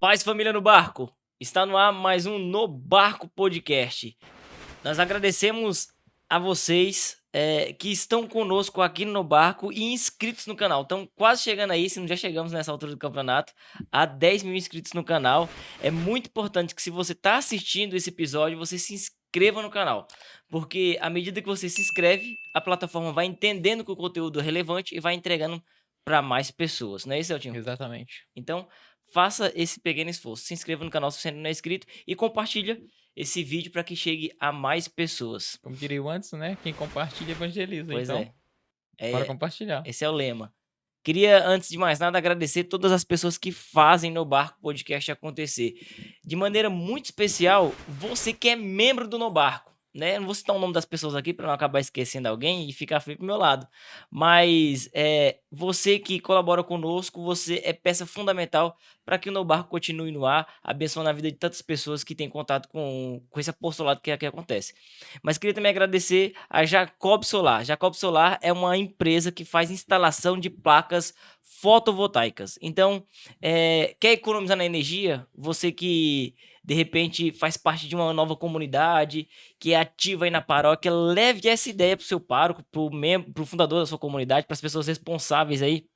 Paz, família no barco. Está no ar mais um No Barco Podcast. Nós agradecemos a vocês que estão conosco aqui no Barco e inscritos no canal. Estamos quase chegando aí, se não já chegamos nessa altura do campeonato, a 10 mil inscritos no canal. É muito importante que, se você está assistindo esse episódio, você se inscreva no canal. Porque à medida que você se inscreve, a plataforma vai entendendo que o conteúdo é relevante e vai entregando para mais pessoas. Não é isso, Eltinho? Exatamente. Então, faça esse pequeno esforço. Se inscreva no canal se você ainda não é inscrito e compartilha esse vídeo para que chegue a mais pessoas. Como diria o Anderson, né? Quem compartilha, evangeliza. Pois Então, bora compartilhar. Esse é o lema. Queria, antes de mais nada, agradecer todas as pessoas que fazem No Barco Podcast acontecer. De maneira muito especial, você que é membro do No Barco, né? Eu não vou citar o nome das pessoas aqui para não acabar esquecendo alguém e ficar feio pro meu lado. Mas você que colabora conosco, você é peça fundamental para que o No Barco continue no ar, abençoando a vida de tantas pessoas que têm contato com esse apostolado que aqui acontece. Mas queria também agradecer a Jacob Solar. Jacob Solar é uma empresa que faz instalação de placas fotovoltaicas. Então, quer economizar na energia? Você que de repente faz parte de uma nova comunidade, que é ativa aí na paróquia, leve essa ideia para o seu pároco, para o fundador da sua comunidade, para as pessoas responsáveis aí,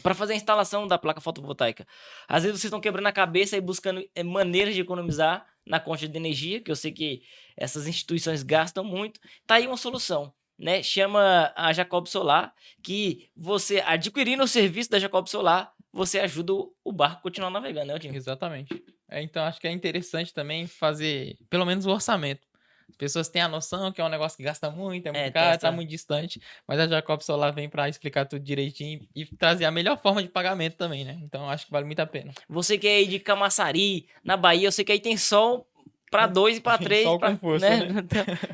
para fazer a instalação da placa fotovoltaica. Às vezes vocês estão quebrando a cabeça e buscando maneiras de economizar na conta de energia, que eu sei que essas instituições gastam muito. Tá aí uma solução, né? Chama a Jacob Solar, que você, adquirindo o serviço da Jacob Solar, você ajuda o barco a continuar navegando, né, Tim? Exatamente. Então, acho que é interessante também fazer, pelo menos, o orçamento. As pessoas têm a noção que é um negócio que gasta muito, é muito caro, tá muito distante, mas a Jacob Solar vem para explicar tudo direitinho e trazer a melhor forma de pagamento também, né? Então, acho que vale muito a pena. Você que é aí de Camaçari, na Bahia, eu sei que aí tem sol para 2 e para 3, Sol com força, né?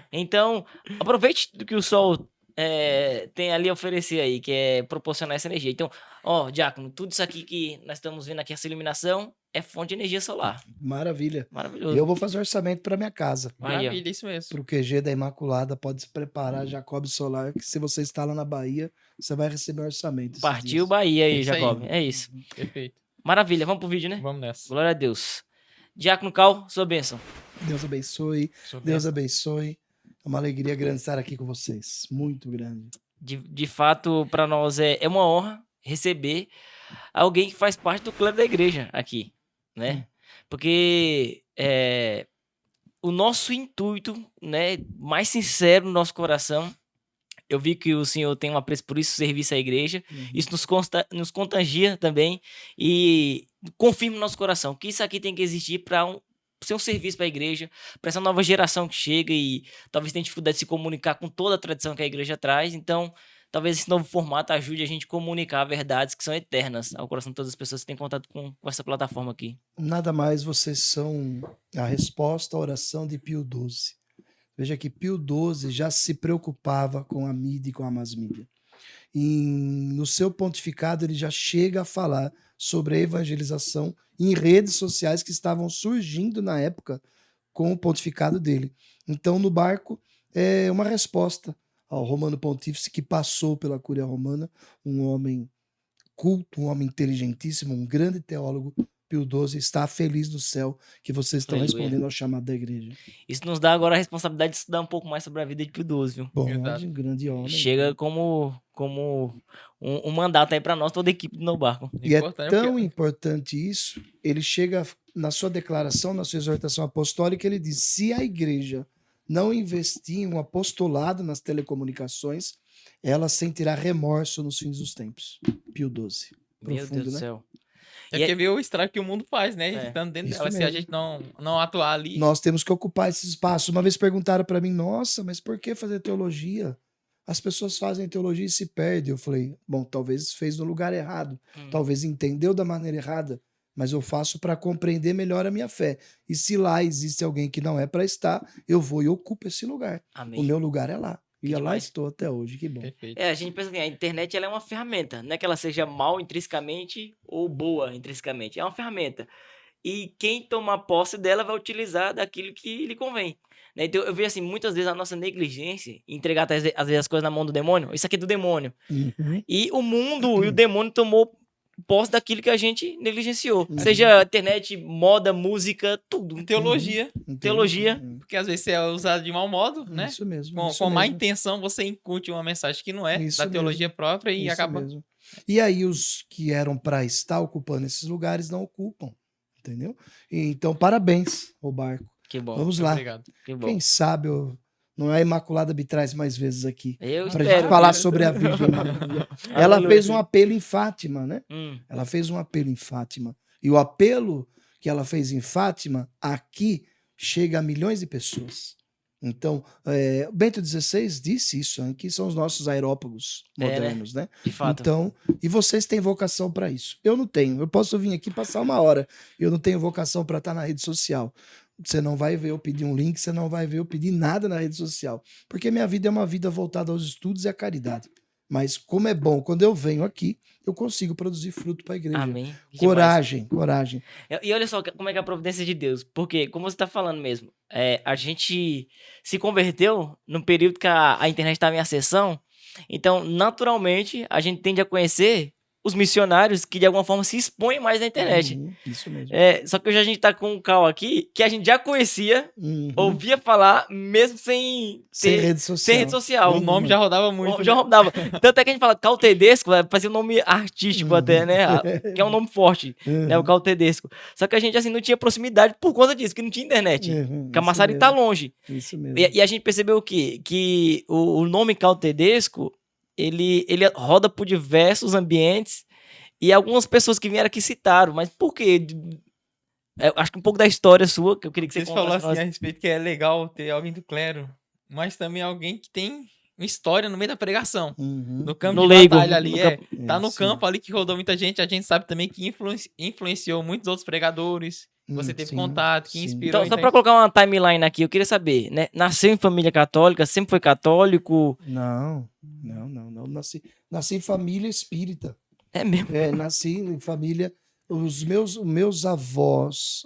Então, aproveite do que o sol tem ali a oferecer aí, que é proporcionar essa energia. Então, Diácono, tudo isso aqui que nós estamos vendo aqui, essa iluminação, é fonte de energia solar. Maravilha. Maravilhoso. Eu vou fazer orçamento para minha casa. Maravilha, isso mesmo. Para o QG da Imaculada, pode se preparar, Jacob Solar, que se você está lá na Bahia, você vai receber orçamento. Partiu Bahia aí, Isso Jacob. aí. É isso. Perfeito. Maravilha, vamos pro vídeo, né? Vamos nessa. Glória a Deus. Diácono Cal, sua bênção. Deus abençoe. Deus abençoe. É uma alegria grande estar aqui com vocês. Muito grande. De fato, para nós é uma honra receber alguém que faz parte do clero da igreja aqui, né? Porque o nosso intuito, né, mais sincero no nosso coração, eu vi que o senhor tem um apreço por isso, serviço à igreja, isso nos contagia também e confirma no nosso coração que isso aqui tem que existir para ser um serviço para a igreja, para essa nova geração que chega e talvez tenha dificuldade de se comunicar com toda a tradição que a igreja traz. Então, talvez esse novo formato ajude a gente a comunicar verdades que são eternas ao coração de todas as pessoas que têm contato com essa plataforma aqui. Nada mais, vocês são a resposta à oração de Pio XII. Veja que Pio XII já se preocupava com a mídia e com a mass media. No seu pontificado, ele já chega a falar sobre a evangelização em redes sociais que estavam surgindo na época com o pontificado dele. Então, no barco, é uma resposta ao Romano Pontífice, que passou pela Cúria Romana, um homem culto, um homem inteligentíssimo, um grande teólogo. Pio XII está feliz no céu que vocês estão respondendo ao chamado da igreja. Isso nos dá agora a responsabilidade de estudar um pouco mais sobre a vida de Pio XII, viu? Bom, grande homem. Chega como um mandato aí para nós, toda a equipe do No Barco. E é tão importante isso, ele chega na sua declaração, na sua exortação apostólica, ele diz: se a igreja não investir em um apostolado nas telecomunicações, ela sentirá remorso nos fins dos tempos. Pio XII. Meu Deus do céu. Porque vê o estrago que o mundo faz, né? Estando dentro dela. Se a gente não atuar ali. Nós temos que ocupar esse espaço. Uma vez perguntaram para mim: nossa, mas por que fazer teologia? As pessoas fazem teologia e se perdem. Eu falei: bom, talvez fez no lugar errado. Talvez entendeu da maneira errada. Mas eu faço para compreender melhor a minha fé. E se lá existe alguém que não é para estar, eu vou e ocupo esse lugar. Amém. O meu lugar é lá. E lá estou até hoje, que bom. Perfeito. A gente pensa que a internet ela é uma ferramenta, não é que ela seja mal intrinsecamente ou boa intrinsecamente, é uma ferramenta. E quem toma posse dela vai utilizar daquilo que lhe convém. Né? Então eu vejo assim, muitas vezes a nossa negligência em entregar às vezes as coisas na mão do demônio, isso aqui é do demônio. E o mundo e o demônio tomou posse daquilo que a gente negligenciou. Uhum. Seja internet, moda, música, tudo. Teologia. Teologia. Porque às vezes você é usado de mau modo, né? Isso mesmo. Com má intenção, você incute uma mensagem que não é Isso da teologia mesmo. própria e Isso acaba. mesmo. E aí os que eram para estar ocupando esses lugares não ocupam, entendeu? Então, parabéns ao barco. Que bom. Vamos lá. Obrigado. Que bom. Quem sabe não é a Imaculada me traz mais vezes aqui. Eu Pra espero. gente falar sobre a Virgem Maria. Ela Aleluia. fez um apelo em Fátima, né? Hum. Ela fez um apelo em Fátima. E o apelo que ela fez em Fátima, aqui, chega a milhões de pessoas. Então, Bento XVI disse isso, né? Que são os nossos aerópagos modernos, né? De fato. Então, e vocês têm vocação para isso. Eu não tenho. Eu posso vir aqui passar uma hora. Eu não tenho vocação para estar na rede social. Você não vai ver eu pedir um link, você não vai ver eu pedir nada na rede social. Porque minha vida é uma vida voltada aos estudos e à caridade. Mas como é bom, quando eu venho aqui, eu consigo produzir fruto para a igreja. Amém. Que Coragem. E olha só como é que é a providência de Deus. Porque, como você está falando mesmo, a gente se converteu num período que a internet estava em ascensão. Então, naturalmente, a gente tende a conhecer os missionários que, de alguma forma, se expõem mais na internet. Isso mesmo. Só que hoje a gente tá com um Cal aqui que a gente já conhecia, ouvia falar, mesmo sem rede social. Sem rede social. O nome já rodava muito. Já rodava. Tanto é que a gente fala Cal Tedesco, parecia um nome artístico até, né? Que é um nome forte, né? O Cal Tedesco. Só que a gente, assim, não tinha proximidade por conta disso, que não tinha internet. Camaçari tá longe. Isso mesmo. E a gente percebeu o quê? Que o nome Cal Tedesco, ele roda por diversos ambientes e algumas pessoas que vieram aqui citaram, mas por quê? Eu acho que um pouco da história sua, que eu queria que você falou assim a respeito que é legal ter alguém do clero, mas também alguém que tem uma história no meio da pregação. No campo de leigo, batalha ali, tá no sim. campo ali que rodou muita gente, a gente sabe também que influenciou muitos outros pregadores, você teve sim, contato, que sim. inspirou. Então, só pra colocar uma timeline aqui, eu queria saber, né? Nasceu em família católica, sempre foi católico? Não. Nasci em família espírita. É mesmo? Nasci em família. Os meus avós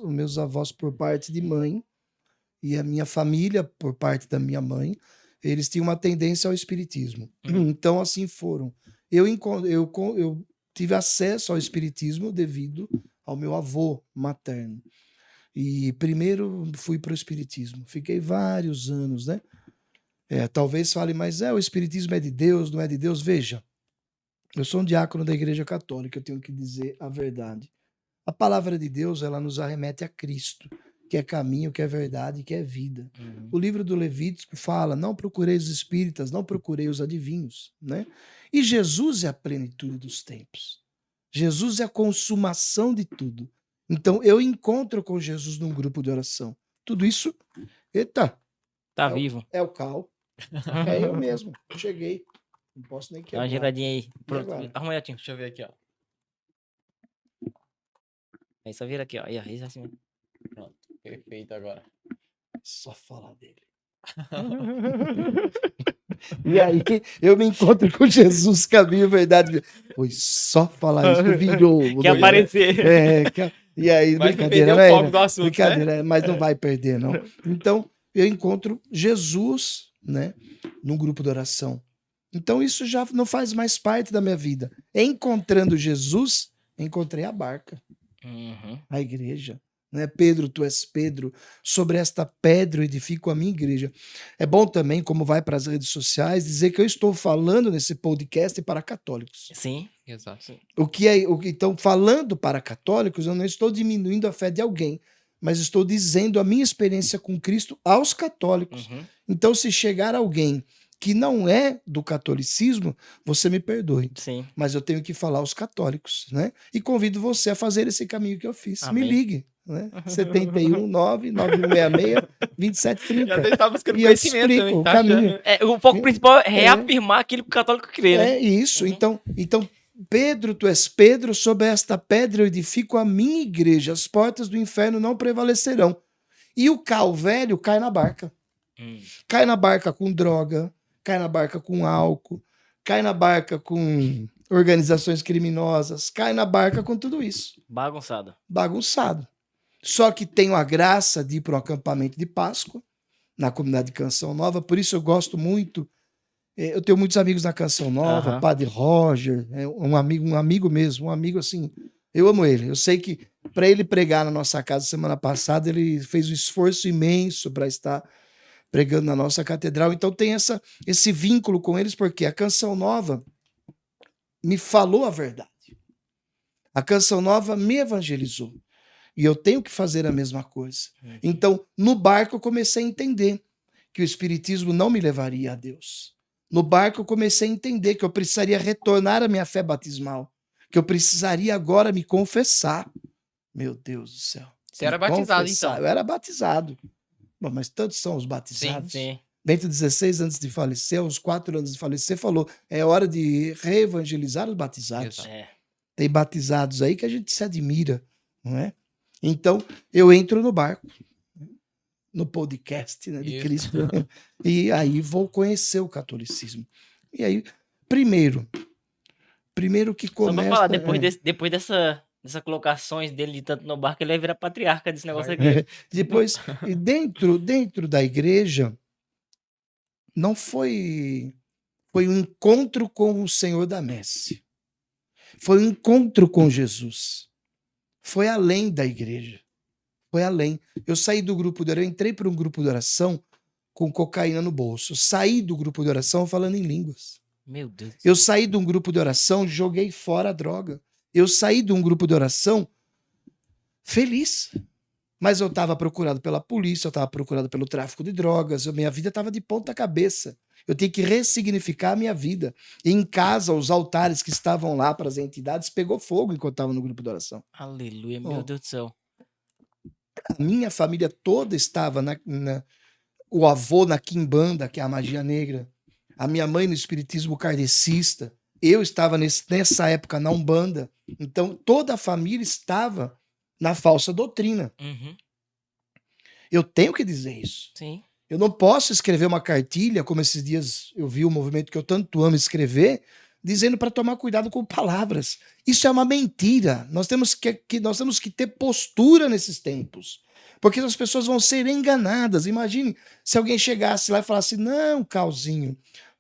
por parte de mãe e a minha família por parte da minha mãe, eles tinham uma tendência ao espiritismo. Então, assim foram. Eu tive acesso ao espiritismo devido ao meu avô materno. E primeiro fui para o espiritismo. Fiquei vários anos, né? Talvez fale, mas o espiritismo é de Deus, não é de Deus? Veja, eu sou um diácono da Igreja Católica, eu tenho que dizer a verdade. A palavra de Deus, ela nos arremete a Cristo, que é caminho, que é verdade, que é vida. O livro do Levítico fala, não procurei os espíritas, não procurei os adivinhos, né? E Jesus é a plenitude dos tempos. Jesus é a consumação de tudo. Então, eu encontro com Jesus num grupo de oração. Tudo isso, Tá vivo. É o Cal. É eu mesmo. Cheguei. Não posso nem Dá quebrar. uma giradinha aí. Pronto. Arruma aí, Tinho. Deixa eu ver aqui, ó. Aí só vira aqui, ó. Aí, isso assim mesmo. Pronto, perfeito agora. Só falar dele. E aí, eu me encontro com Jesus, caminho, verdade. Foi só falar isso, virou. Quer aparecer. E aí, mas brincadeira, não perdeu o foco do assunto, brincadeira, né? mas não vai perder, não. Então, eu encontro Jesus, né, num grupo de oração. Então, isso já não faz mais parte da minha vida. Encontrando Jesus, encontrei a barca, a igreja. Né? Pedro, tu és Pedro, sobre esta pedra eu edifico a minha igreja. É bom também, como vai para as redes sociais, dizer que eu estou falando nesse podcast para católicos. Sim, exato. Então, falando para católicos, eu não estou diminuindo a fé de alguém, mas estou dizendo a minha experiência com Cristo aos católicos. Então, se chegar alguém que não é do catolicismo, você me perdoe. Sim. Mas eu tenho que falar aos católicos, né? E convido você a fazer esse caminho que eu fiz. Amém. Me ligue, né? 71-9-9166-2730. Já estava buscando E eu te conhecimento explico também, o tá caminho. O foco principal é reafirmar aquilo que o católico crê, né? É isso. Então, Pedro, tu és Pedro, sobre esta pedra eu edifico a minha igreja, as portas do inferno não prevalecerão. E o Cal velho cai na barca. Cai na barca com droga, cai na barca com álcool, cai na barca com organizações criminosas, cai na barca com tudo isso. Bagunçado. Só que tenho a graça de ir para um acampamento de Páscoa, na comunidade de Canção Nova, por isso eu gosto muito Eu tenho muitos amigos na Canção Nova, Padre Roger, um amigo mesmo, um amigo assim, eu amo ele. Eu sei que para ele pregar na nossa casa semana passada, ele fez um esforço imenso para estar pregando na nossa catedral. Então tem esse vínculo com eles, porque a Canção Nova me falou a verdade. A Canção Nova me evangelizou. E eu tenho que fazer a mesma coisa. Então, no barco eu comecei a entender que o Espiritismo não me levaria a Deus. No barco eu comecei a entender que eu precisaria retornar à minha fé batismal. Que eu precisaria agora me confessar. Meu Deus do céu. Você era batizado, confessar. então? Eu era batizado. Bom, mas tantos são os batizados. Sim, sim. Bento, 16 anos de falecer, aos 4 anos de falecer, falou, é hora de reevangelizar os batizados. Tem batizados aí que a gente se admira, não é? Então, eu entro no barco, no podcast, né, de Cristo, e aí vou conhecer o catolicismo. E aí, primeiro que começa... Só pra falar, depois dessas colocações dele de tanto no barco, ele vai virar patriarca desse negócio aqui. Depois, e dentro da igreja, não foi um encontro com o Senhor da Messe. Foi um encontro com Jesus. Foi além da igreja. Foi além. Eu saí do grupo de oração, eu entrei para um grupo de oração com cocaína no bolso. Saí do grupo de oração falando em línguas. Meu Deus. Eu saí de um grupo de oração, joguei fora a droga. Eu saí de um grupo de oração feliz. Mas eu estava procurado pela polícia, eu estava procurado pelo tráfico de drogas, minha vida estava de ponta cabeça. Eu tinha que ressignificar a minha vida. E em casa, os altares que estavam lá para as entidades pegou fogo enquanto estava no grupo de oração. Aleluia, meu Deus do céu. A minha família toda estava o avô na quimbanda, que é a magia negra. A minha mãe no espiritismo kardecista. Eu estava nessa época na Umbanda. Então, toda a família estava na falsa doutrina. Eu tenho que dizer isso. Sim. Eu não posso escrever uma cartilha, como esses dias eu vi o movimento que eu tanto amo escrever, dizendo para tomar cuidado com palavras. Isso é uma mentira. Nós temos que ter postura nesses tempos. Porque as pessoas vão ser enganadas. Imagine se alguém chegasse lá e falasse, não, Calzinho,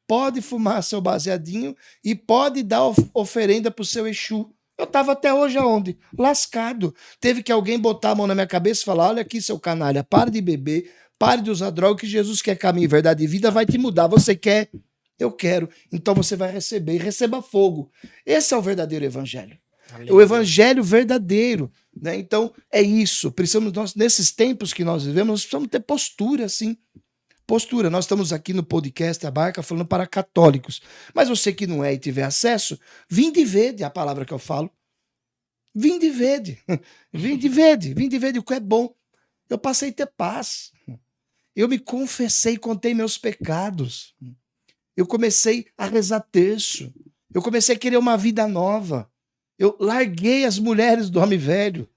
pode fumar seu baseadinho e pode dar oferenda para o seu Exu. Eu estava até hoje aonde? Lascado. Teve que alguém botar a mão na minha cabeça e falar, olha aqui, seu canalha, pare de beber, pare de usar droga, que Jesus quer caminho, verdade e vida, vai te mudar. Você quer? Eu quero. Então você vai receber. E receba fogo. Esse é o verdadeiro evangelho. Aleluia. O evangelho verdadeiro. Né? Então, é isso. Nesses tempos que nós vivemos, nós precisamos ter postura, sim. Postura. Nós estamos aqui no podcast A Barca falando para católicos. Mas você que não é e tiver acesso, vinde e vede a palavra que eu falo. Vinde e vede. Vinde e vede o que é bom. Eu passei a ter paz. Eu me confessei, contei meus pecados. Eu comecei a rezar terço. Eu comecei a querer uma vida nova. Eu larguei as mulheres do homem velho.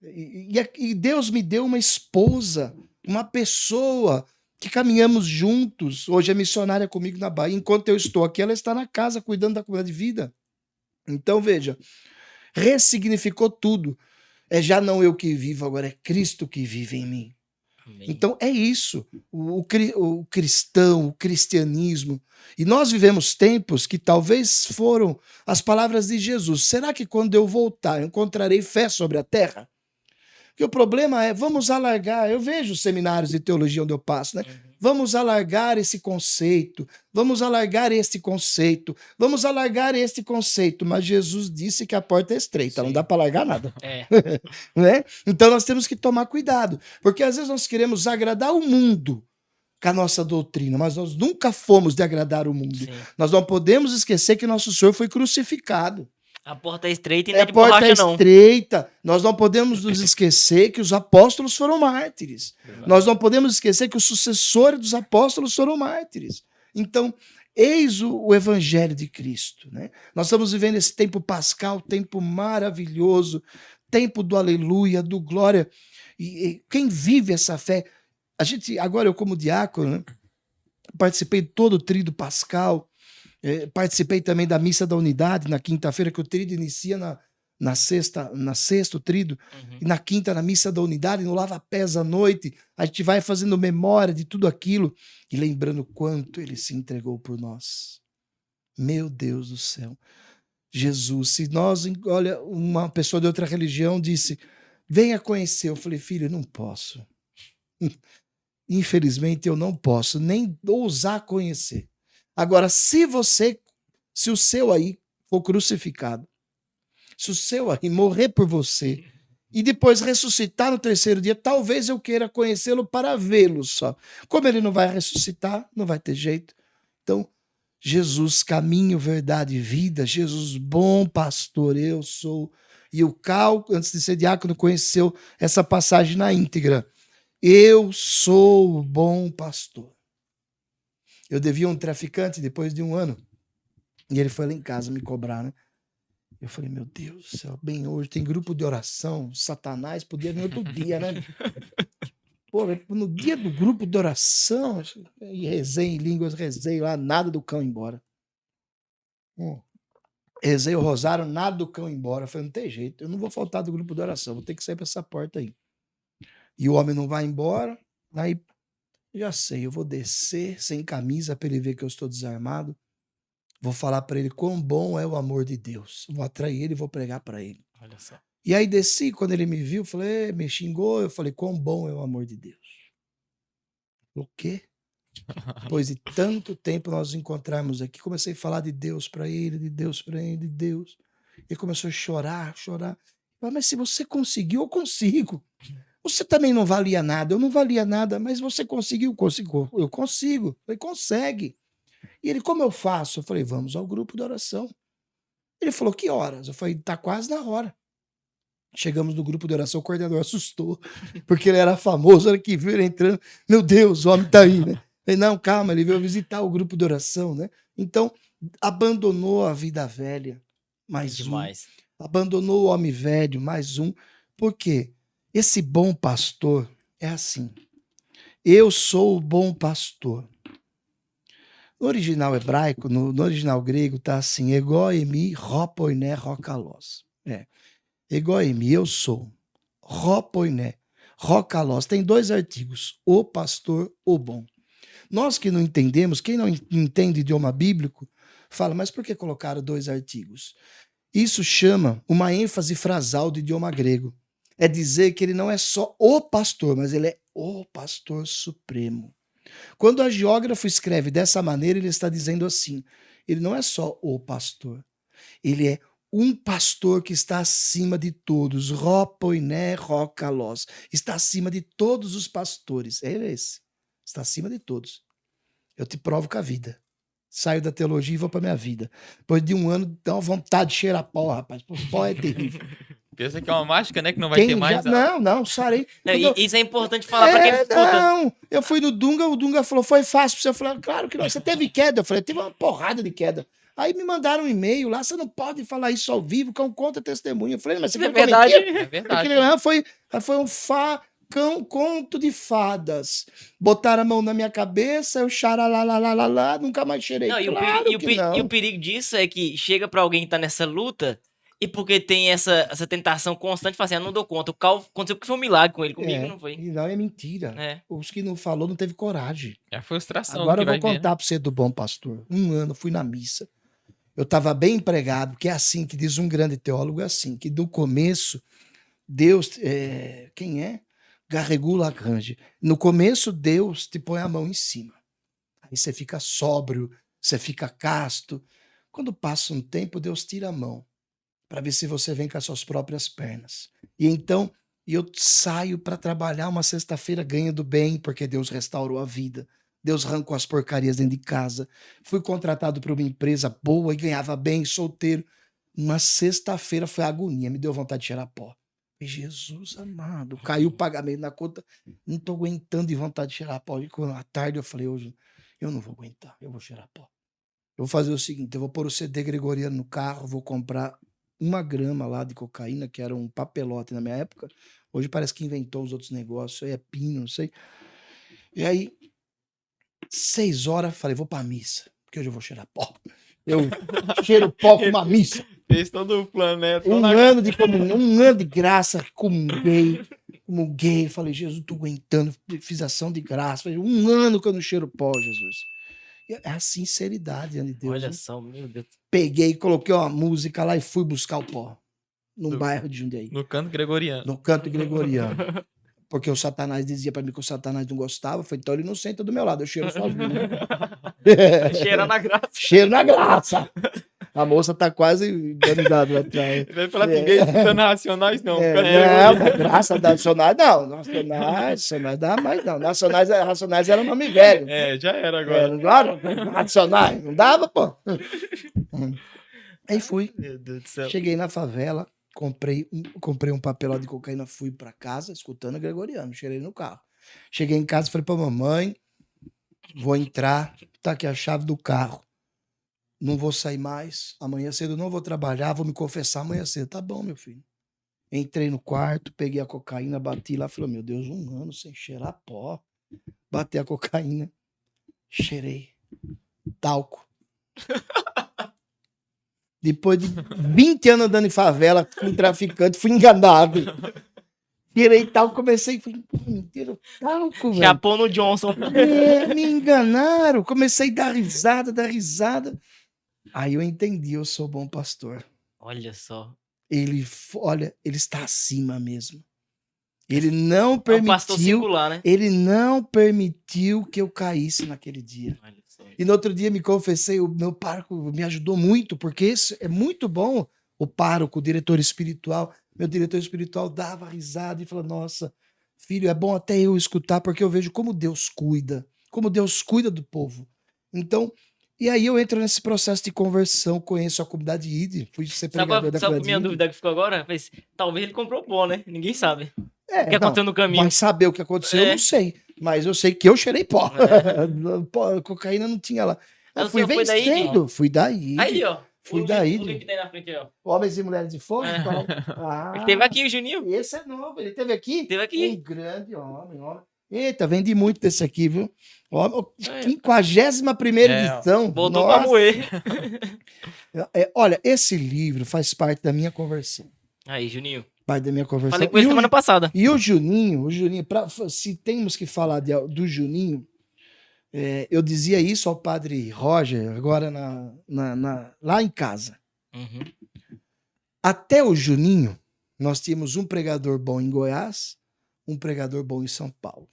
E Deus me deu uma esposa, uma pessoa que caminhamos juntos. Hoje é missionária comigo na Bahia. Enquanto eu estou aqui, ela está na casa cuidando da comunidade de vida. Então, veja, ressignificou tudo. É já não eu que vivo, agora é Cristo que vive em mim. Amém. Então é isso, o cristão, o cristianismo. E nós vivemos tempos que talvez foram as palavras de Jesus. Será que quando eu voltar eu encontrarei fé sobre a terra? Porque o problema é, vamos alargar, eu vejo seminários de teologia onde eu passo, né? Vamos alargar esse conceito, vamos alargar este conceito, vamos alargar este conceito. Mas Jesus disse que a porta é estreita, não dá para alargar nada. Né? Então nós temos que tomar cuidado, porque às vezes nós queremos agradar o mundo com a nossa doutrina, mas nós nunca fomos de agradar o mundo. Sim. Nós não podemos esquecer que nosso Senhor foi crucificado. A porta é estreita e não é de borracha, não. A porta é estreita. Nós não podemos nos esquecer que os apóstolos foram mártires. Nós não podemos esquecer que os sucessores dos apóstolos foram mártires. Então, eis o evangelho de Cristo. Né? Nós estamos vivendo esse tempo pascal, tempo maravilhoso, tempo do aleluia, do glória. E quem vive essa fé... Agora eu como diácono, né? Participei de todo o tríduo pascal. Participei também da Missa da Unidade, na quinta-feira, que o tríduo inicia na sexta, o trido, e na quinta, na missa da unidade, no lava-pés à noite, a gente vai fazendo memória de tudo aquilo e lembrando quanto ele se entregou por nós. Meu Deus do céu. Jesus, se nós, olha, uma pessoa de outra religião disse, venha conhecer, eu falei, filho, eu não posso. Infelizmente, eu não posso nem ousar conhecer. Agora, se o seu aí for crucificado, se o seu aí morrer por você e depois ressuscitar no terceiro dia, talvez eu queira conhecê-lo para vê-lo só. Como ele não vai ressuscitar, não vai ter jeito. Então, Jesus, caminho, verdade e vida, Jesus, bom pastor, eu sou. E o Cal, antes de ser diácono, conheceu essa passagem na íntegra. Eu sou o bom pastor. Eu devia um traficante depois de 1 ano. E ele foi lá em casa me cobrar, né? Eu falei, meu Deus do céu, bem hoje tem grupo de oração, Satanás podia vir outro dia, né? Pô, no dia do grupo de oração, e rezei em línguas, rezei lá, nada do cão embora. Rezei o rosário, nada do cão embora. Eu falei, não tem jeito, eu não vou faltar do grupo de oração, vou ter que sair para essa porta aí. E o homem não vai embora, aí já sei, eu vou descer sem camisa para ele ver que eu estou desarmado. Vou falar para ele quão bom é o amor de Deus. Vou atrair ele e vou pregar para ele. Olha só. E aí desci, quando ele me viu, falei, me xingou, eu falei, quão bom é o amor de Deus. O quê? Depois de tanto tempo nós nos encontrarmos aqui, comecei a falar de Deus para ele, de Deus para ele, de Deus. Ele começou a chorar. Mas se você conseguiu, eu consigo. Você também não valia nada, eu não valia nada, mas você conseguiu, eu consigo. Eu falei, consegue. E ele, como eu faço? Eu falei, vamos ao grupo de oração. Ele falou, que horas? Eu falei, tá quase na hora. Chegamos no grupo de oração, o coordenador assustou, porque ele era famoso, era que viu ele entrando. Meu Deus, o homem tá aí, né? Eu falei, não, calma, ele veio visitar o grupo de oração, né? Então, abandonou a vida velha, mais Demais. abandonou o homem velho, mais um. Por quê? Esse bom pastor é assim. Eu sou o bom pastor. No original hebraico, no original grego, tá assim, ego emi, ropoiné, rokalos. Ego emi, eu sou. Ropoiné, rokalos. Tem 2 artigos, o pastor, o bom. Nós que não entendemos, quem não entende idioma bíblico, fala, mas por que colocaram 2 artigos? Isso chama uma ênfase frasal do idioma grego. É dizer que ele não é só o pastor, mas ele é o pastor supremo. Quando a geógrafo escreve dessa maneira, ele está dizendo assim, ele não é só o pastor, ele é um pastor que está acima de todos, ropoiné, rokalos, está acima de todos os pastores, ele é esse, está acima de todos. Eu te provo com a vida. Saio da teologia e vou para minha vida. Depois de 1 ano, dá uma vontade de cheirar pó, rapaz. Pó é terrível. Pensa que é uma mágica, né? Que não vai ter mais. Não, sarei. Não, isso é importante falar pra quem escuta. Não, eu fui no Dunga, o Dunga falou, foi fácil pra você. Eu falei, claro que não. Você teve queda? Eu falei, tive uma porrada de queda. Aí me mandaram um e-mail lá, você não pode falar isso ao vivo, que é um contra-testemunho. Eu falei, mas você É quer verdade. mentir? É verdade. Porque foi um conto de fadas. Botaram a mão na minha cabeça, eu xaralalala, nunca mais cheirei. Não, Claro que não. e o perigo disso é que chega pra alguém que tá nessa luta e porque tem essa tentação constante, fala assim, não dou conta. O Cal aconteceu porque foi um milagre com ele, comigo não foi. E não, é mentira. É. Os que não falou não teve coragem. É a frustração. Agora que eu vou vai ver, contar para você do bom pastor. 1 ano, fui na missa. Eu estava bem empregado, que é assim que diz um grande teólogo, é assim, que do começo, Deus, quem é? Garrigou Lagrange. No começo, Deus te põe a mão em cima. Aí você fica sóbrio, você fica casto. Quando passa um tempo, Deus tira a mão para ver se você vem com as suas próprias pernas. E então, eu saio para trabalhar uma sexta-feira ganhando bem, porque Deus restaurou a vida. Deus arrancou as porcarias dentro de casa. Fui contratado por uma empresa boa e ganhava bem, solteiro. Uma sexta-feira foi agonia, me deu vontade de cheirar pó. Jesus amado, caiu o pagamento na conta, não tô aguentando de vontade de cheirar pó. E à tarde eu falei, hoje eu não vou aguentar, eu vou cheirar pó. Eu vou fazer o seguinte, eu vou pôr o CD Gregoriano no carro, vou comprar 1 grama lá de cocaína, que era um papelote na minha época. Hoje parece que inventou os outros negócios, aí é pino, não sei. E aí, 6 horas, falei, vou pra missa, porque hoje eu vou cheirar pó. Eu cheiro pó com uma missa. Fez todo o plano, né? Um ano de comunhão, um ano de graça, comunguei. Falei, Jesus, tô aguentando, fiz ação de graça. Falei, um ano que eu não cheiro pó, Jesus. É a sinceridade diante de Deus. Olha Né? só, meu Deus. Peguei, coloquei uma música lá e fui buscar o pó. Num bairro de Jundiaí. No canto gregoriano. No canto gregoriano. Porque o Satanás dizia pra mim que o Satanás não gostava. Foi, então ele não senta do meu lado, eu cheiro sozinho. Cheira na graça. Cheiro na graça. A moça tá quase enganada lá atrás. Vai falar ninguém escutando Racionais, não. Não, graça da Nacionais, não. Nacionais dá mais, não. Racionais era nome velho. Já era agora. Racionais, não dava, pô. Aí fui. Meu Deus do céu. Cheguei na favela, comprei um papelão de cocaína, fui pra casa, escutando a Gregoriano, cheirei no carro. Cheguei em casa, falei pra mamãe, vou entrar, tá aqui a chave do carro. Não vou sair mais, amanhã cedo não vou trabalhar, vou me confessar amanhã cedo. Tá bom, meu filho. Entrei no quarto, peguei a cocaína, bati lá, falei, meu Deus, um ano sem cheirar pó. Bati a cocaína, cheirei. Talco. Depois de 20 anos andando em favela, com traficante, fui enganado. Tirei talco, comecei, falei, inteiro talco, velho. Chapou no Johnson. Me enganaram, comecei a dar risada. Aí eu entendi, eu sou bom pastor. Olha só. Ele está acima mesmo. Ele não É um pastor permitiu, singular, né? ele não permitiu que eu caísse naquele dia. Olha só. E no outro dia me confessei, o meu pároco me ajudou muito, porque isso é muito bom, o pároco, o diretor espiritual. Meu diretor espiritual dava risada e falou, nossa, filho, é bom até eu escutar, porque eu vejo como Deus cuida do povo. Então, e aí eu entro nesse processo de conversão, conheço a comunidade ID, fui ser pregador da Sabe a comunidade minha ID. dúvida que ficou agora? Mas, talvez ele comprou pó, né? Ninguém sabe. O que aconteceu no caminho? Mas saber o que aconteceu, eu não sei. Mas eu sei que eu cheirei pó. Pó, cocaína não tinha lá. Eu fui Foi daí, vencendo. Fui daí. Aí, ó. Fui daí. O que tem na frente aí, ó. Homens e Mulheres de Fogo? É. Então. Ele teve aqui, o Juninho. Esse é novo. Ele teve aqui? Teve aqui. Um grande homem. Eita, vendi muito desse aqui, viu? 51ª edição. Botou pra moer. Olha, esse livro faz parte da minha conversão. Aí, Juninho. Parte da minha conversão. Falei com ele semana passada. E o Juninho, se temos que falar do Juninho, eu dizia isso ao padre Roger, agora lá em casa. Uhum. Até o Juninho, nós tínhamos um pregador bom em Goiás, um pregador bom em São Paulo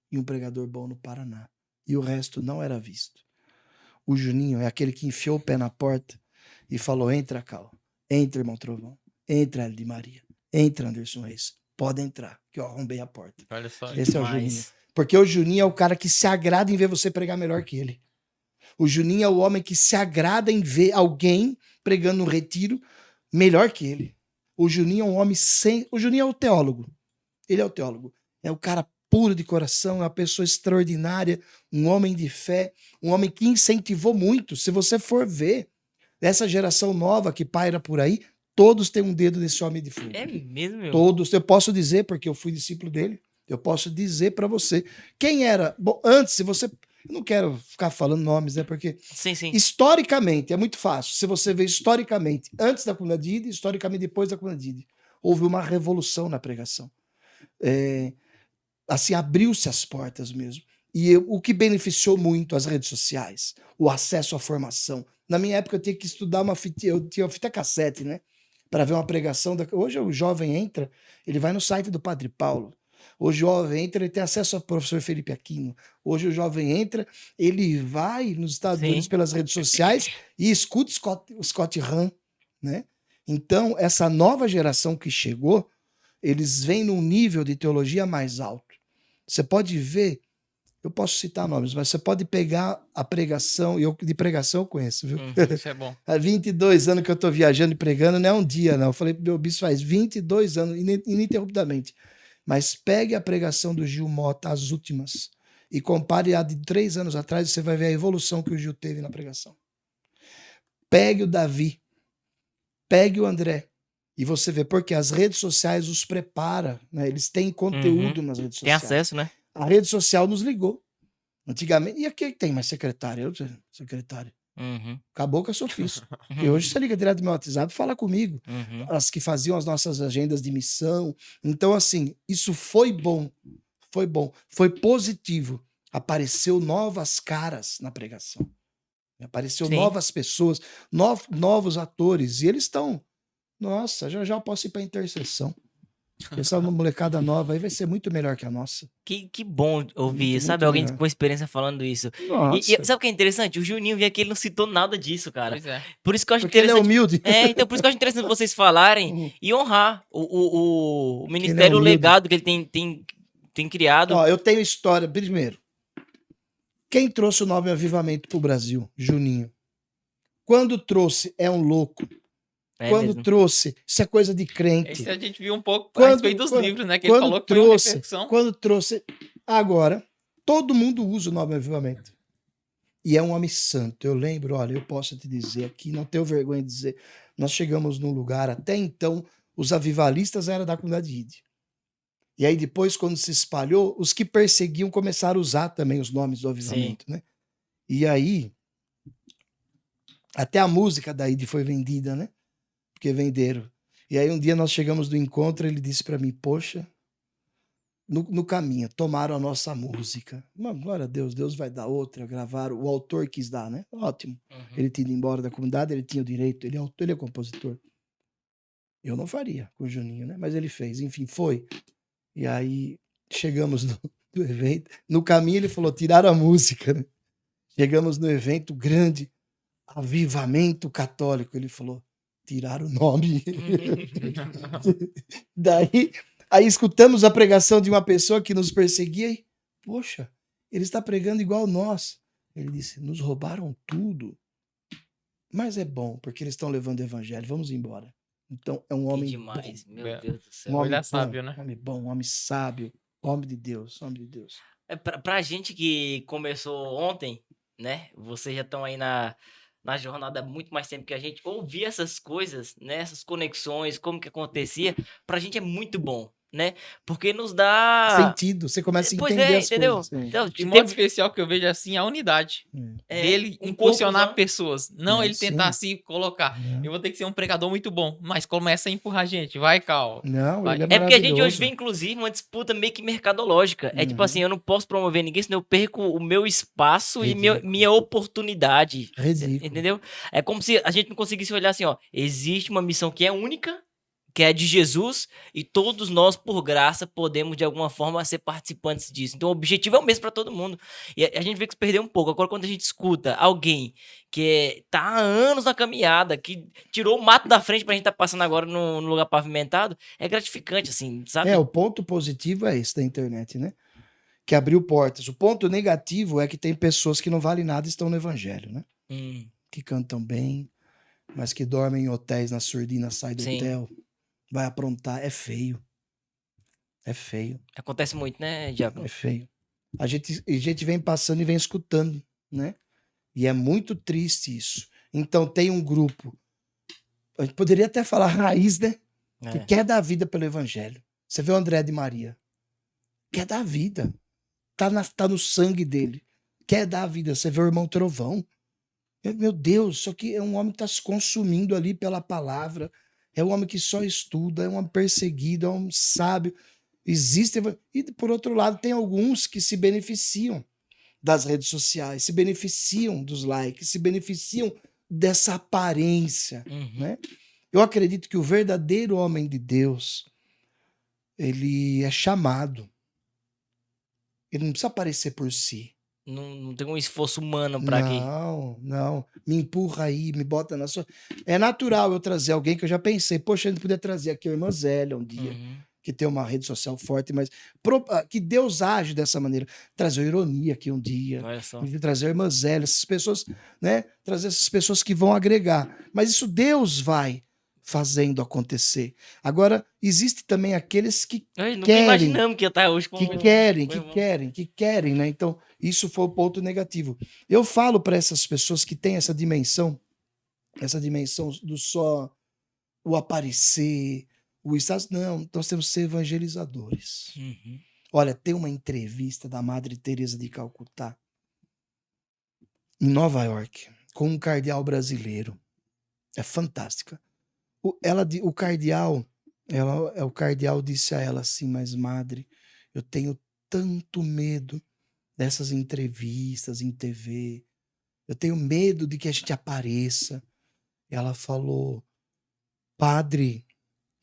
e um pregador bom no Paraná. E o resto não era visto. O Juninho é aquele que enfiou o pé na porta e falou, entra, Cal, entra, irmão Trovão, entra, Hélio de Maria, entra, Anderson Reis, pode entrar, que eu arrombei a porta. Olha só. Esse é o Juninho. Porque o Juninho é o cara que se agrada em ver você pregar melhor que ele. O Juninho é o homem que se agrada em ver alguém pregando no retiro melhor que ele. O Juninho é um homem sem... O Juninho é o teólogo. Ele é o teólogo. É o cara puro de coração, é uma pessoa extraordinária, um homem de fé, um homem que incentivou muito. Se você for ver, essa geração nova que paira por aí, todos têm um dedo desse homem de fogo. É mesmo, meu? Todos. Eu posso dizer, porque eu fui discípulo dele, eu posso dizer para você. Quem era... Bom, antes, se você... Eu não quero ficar falando nomes, né? Porque Sim. historicamente, é muito fácil. Se você vê historicamente, antes da comunidade ID, historicamente depois da comunidade ID, houve uma revolução na pregação. Assim, abriu-se as portas mesmo. E o que beneficiou muito as redes sociais, o acesso à formação. Na minha época eu tinha que estudar eu tinha uma fita cassete, né? Para ver uma pregação. Hoje o jovem entra, ele vai no site do Padre Paulo. Hoje o jovem entra, ele tem acesso ao professor Felipe Aquino. Hoje o jovem entra, ele vai nos Estados Unidos pelas redes sociais e escuta Scott Hahn, né? Então, essa nova geração que chegou, eles vêm num nível de teologia mais alto. Você pode ver, eu posso citar nomes, mas você pode pegar a pregação, e eu de pregação eu conheço, viu? Isso é bom. Há 22 anos que eu estou viajando e pregando, não é um dia, não. Eu falei pro meu bispo, faz 22 anos, ininterruptamente. Mas pegue a pregação do Gil Mota, as últimas, e compare a de 3 anos atrás, você vai ver a evolução que o Gil teve na pregação. Pegue o Davi, pegue o André, e você vê, porque as redes sociais os prepara, né? Eles têm conteúdo nas redes Tem sociais. acesso, né? A rede social nos ligou. Antigamente, e aqui tem mais secretário? Secretário. Acabou com a Sofisco. E hoje você liga direto do meu WhatsApp e fala comigo. As que faziam as nossas agendas de missão. Então, assim, isso foi bom. Foi bom. Foi positivo. Apareceu novas caras na pregação. Apareceu novas pessoas, novos atores. E eles estão... Nossa, já eu posso ir para intercessão. Essa molecada nova aí vai ser muito melhor que a nossa. Que bom ouvir Muito, isso, sabe? muito Alguém melhor. com experiência falando isso. E Nossa. sabe o que é interessante? O Juninho veio aqui, ele não citou nada disso, cara. Pois é. Por isso que eu acho Porque ele é interessante. humilde. Então por isso que eu acho interessante vocês falarem Uhum. e honrar o Porque ele é ministério, o humilde. legado que ele tem criado. Ó, eu tenho história. Primeiro, quem trouxe o Novo Avivamento pro Brasil? Juninho. Quando trouxe, é um louco. Quando mesmo. trouxe, isso é coisa de crente. Esse a gente viu um pouco a respeito dos livros, né? Que ele falou que foi uma repercussão. Quando trouxe, agora, todo mundo usa o Novo Avivamento. E é um homem santo. Eu lembro, olha, eu posso te dizer aqui, não tenho vergonha de dizer, nós chegamos num lugar, até então, os avivalistas eram da comunidade ID. E aí depois, quando se espalhou, os que perseguiam começaram a usar também os nomes do avivamento, né? E aí, até a música da ID foi vendida, né? Porque venderam. E aí um dia nós chegamos do encontro, ele disse para mim, poxa, no caminho, tomaram a nossa música. Mas, glória a Deus, Deus vai dar outra, gravaram. O autor quis dar, né? Ótimo. Ele tinha ido embora da comunidade, ele tinha o direito, ele é autor, ele é compositor. Eu não faria com o Juninho, né? Mas ele fez, enfim, foi. E aí chegamos no evento, no caminho ele falou, tiraram a música, né? Chegamos no evento grande, Avivamento Católico, ele falou, tiraram o nome. Daí, aí escutamos a pregação de uma pessoa que nos perseguia e, poxa, ele está pregando igual nós. Ele disse, nos roubaram tudo. Mas é bom, porque eles estão levando o evangelho, vamos embora. Então, é um homem demais, bom. meu Deus do céu. Um homem Olha bom, sábio, né? homem bom, homem sábio, homem de Deus, homem de Deus. Pra gente que começou ontem, né? Vocês já estão aí na jornada há muito mais tempo que a gente. Ouvir essas coisas, né? Essas conexões, como que acontecia, pra gente é muito bom, né? Porque nos dá... Sentido, você começa a Pois entender é, as entendeu? coisas. Sim. Então, De tem- modo especial que eu vejo assim a unidade dele um impulsionar corpozão. pessoas. Não ele sim. tentar se colocar. Não. Eu vou ter que ser um pregador muito bom, mas começa a empurrar a gente. Vai, Cal. Não, Vai. ele é É porque a gente hoje maravilhoso. vê, inclusive, uma disputa meio que mercadológica. É tipo Uhum. assim, eu não posso promover ninguém, senão eu perco o meu espaço e Ridículo. minha oportunidade. Ridículo. Entendeu? É como se a gente não conseguisse olhar assim, ó. Existe uma missão que é única, que é de Jesus, e todos nós, por graça, podemos, de alguma forma, ser participantes disso. Então, o objetivo é o mesmo para todo mundo. E a gente vê que se perdeu um pouco. Agora, quando a gente escuta alguém que tá há anos na caminhada, que tirou o mato da frente pra gente tá passando agora no lugar pavimentado, é gratificante, assim, sabe? O ponto positivo é esse da internet, né? Que abriu portas. O ponto negativo é que tem pessoas que não valem nada e estão no evangelho, né? Que cantam bem, mas que dormem em hotéis na surdina, sai do Sim. hotel, vai aprontar. É feio. É feio. Acontece muito, né, Diácono? É feio. A gente vem passando e vem escutando, né? E é muito triste isso. Então tem um grupo, a gente poderia até falar raiz, né? Que quer dar vida pelo evangelho. Você vê o André de Maria. Quer dar vida. Tá no sangue dele. Quer dar vida. Você vê o irmão Trovão. Meu Deus, isso aqui é um homem que está se consumindo ali pela palavra. É um homem que só estuda, é um homem perseguido, é um homem sábio. Existe. E por outro lado, tem alguns que se beneficiam das redes sociais, se beneficiam dos likes, se beneficiam dessa aparência, né? Eu acredito que o verdadeiro homem de Deus, ele é chamado. Ele não precisa aparecer por si. Não tem um esforço humano pra quê? Não. Me empurra aí, me bota na sua... É natural eu trazer alguém que eu já pensei, poxa, a gente podia trazer aqui a irmã Zélia um dia, que tem uma rede social forte, mas que Deus age dessa maneira. Trazer a Ironia aqui um dia. Olha só. Trazer a irmã Zélia, essas pessoas, né? Trazer essas pessoas que vão agregar. Mas isso Deus vai fazendo acontecer. Agora, existe também aqueles que Nunca querem, imaginamos que ia estar hoje com que querem, né? Então, isso foi o ponto negativo. Eu falo para essas pessoas que têm essa dimensão do só o aparecer, o status. Não, nós temos que ser evangelizadores. Olha, tem uma entrevista da Madre Teresa de Calcutá em Nova York. com um cardeal brasileiro. É fantástica. O cardeal disse a ela assim, mas madre, eu tenho tanto medo dessas entrevistas em TV. Eu tenho medo de que a gente apareça. Ela falou, padre,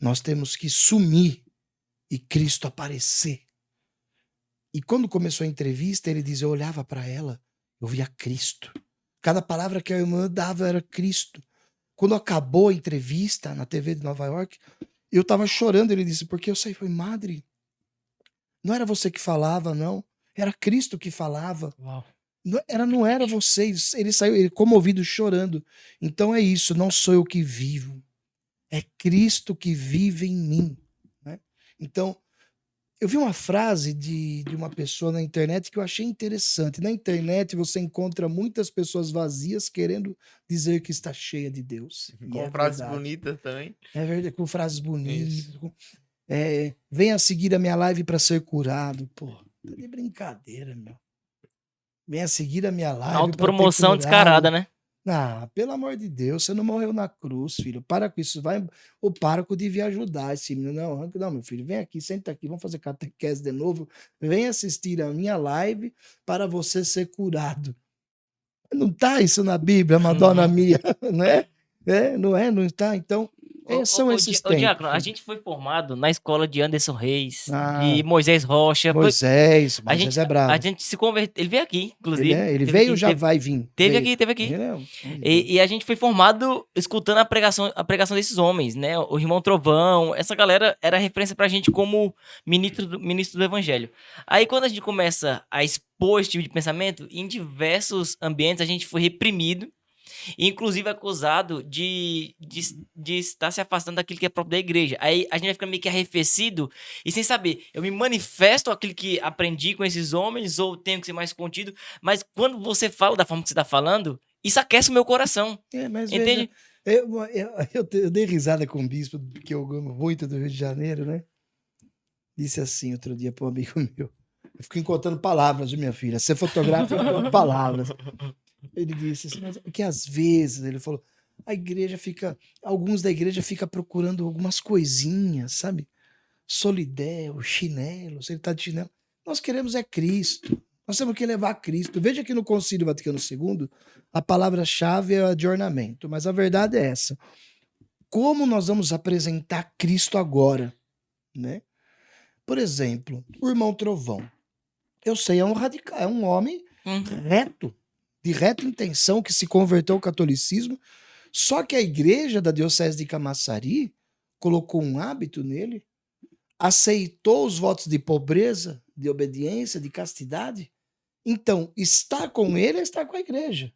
nós temos que sumir e Cristo aparecer. E quando começou a entrevista, ele diz, eu olhava para ela, eu via Cristo. Cada palavra que a irmã dava era Cristo. Quando acabou a entrevista na TV de Nova York, eu estava chorando. Ele disse, porque eu saí, foi madre, não era você que falava, não. Era Cristo que falava. Uau. Não era você. Ele saiu comovido, chorando. Então é isso, não sou eu que vivo. É Cristo que vive em mim. Né? Então, eu vi uma frase de uma pessoa na internet que eu achei interessante. Na internet você encontra muitas pessoas vazias querendo dizer que está cheia de Deus. Com frases bonitas também. É verdade, com frases bonitas. Venha seguir a minha live para ser curado. Pô, tá de brincadeira, meu. Venha seguir a minha live. Autopromoção descarada, né? Ah, pelo amor de Deus, você não morreu na cruz, filho. Para com isso. O pároco devia ajudar esse menino. Não, meu filho, vem aqui, senta aqui, vamos fazer catequese de novo. Vem assistir a minha live para você ser curado. Não tá isso na Bíblia, Madonna Mia, né? Não está. Então, são esses tempos. Diácono, a gente foi formado na escola de Anderson Reis, de Moisés Rocha. Moisés é bravo. A gente se converteu. Ele veio aqui, inclusive. Ele veio, já vai vir. Teve aqui. E a gente foi formado escutando a pregação desses homens, né? O irmão Trovão, essa galera era referência pra gente como ministro do Evangelho. Aí quando a gente começa a expor esse tipo de pensamento, em diversos ambientes a gente foi reprimido. Inclusive acusado de estar se afastando daquilo que é próprio da igreja. Aí a gente vai ficar meio que arrefecido e sem saber, eu me manifesto aquilo que aprendi com esses homens ou tenho que ser mais contido, mas quando você fala da forma que você está falando, isso aquece o meu coração. Entende? Eu dei risada com o bispo, que eu amo muito do Rio de Janeiro, né? Disse assim outro dia para um amigo meu. Eu fico encontrando palavras, viu, minha filha? Você fotografa com palavras. Ele disse assim, mas que às vezes, ele falou, alguns da igreja ficam procurando algumas coisinhas, sabe? Solidéu, chinelo, se ele tá de chinelo. Nós queremos é Cristo. Nós temos que levar Cristo. Veja que no Concílio Vaticano II, a palavra-chave é adornamento, mas a verdade é essa. Como nós vamos apresentar Cristo agora, né? Por exemplo, o irmão Trovão. Eu sei, é um radical, é um homem reto, de reta intenção, que se converteu ao catolicismo, só que a igreja da Diocese de Camaçari colocou um hábito nele, aceitou os votos de pobreza, de obediência, de castidade. Então, estar com ele é estar com a igreja.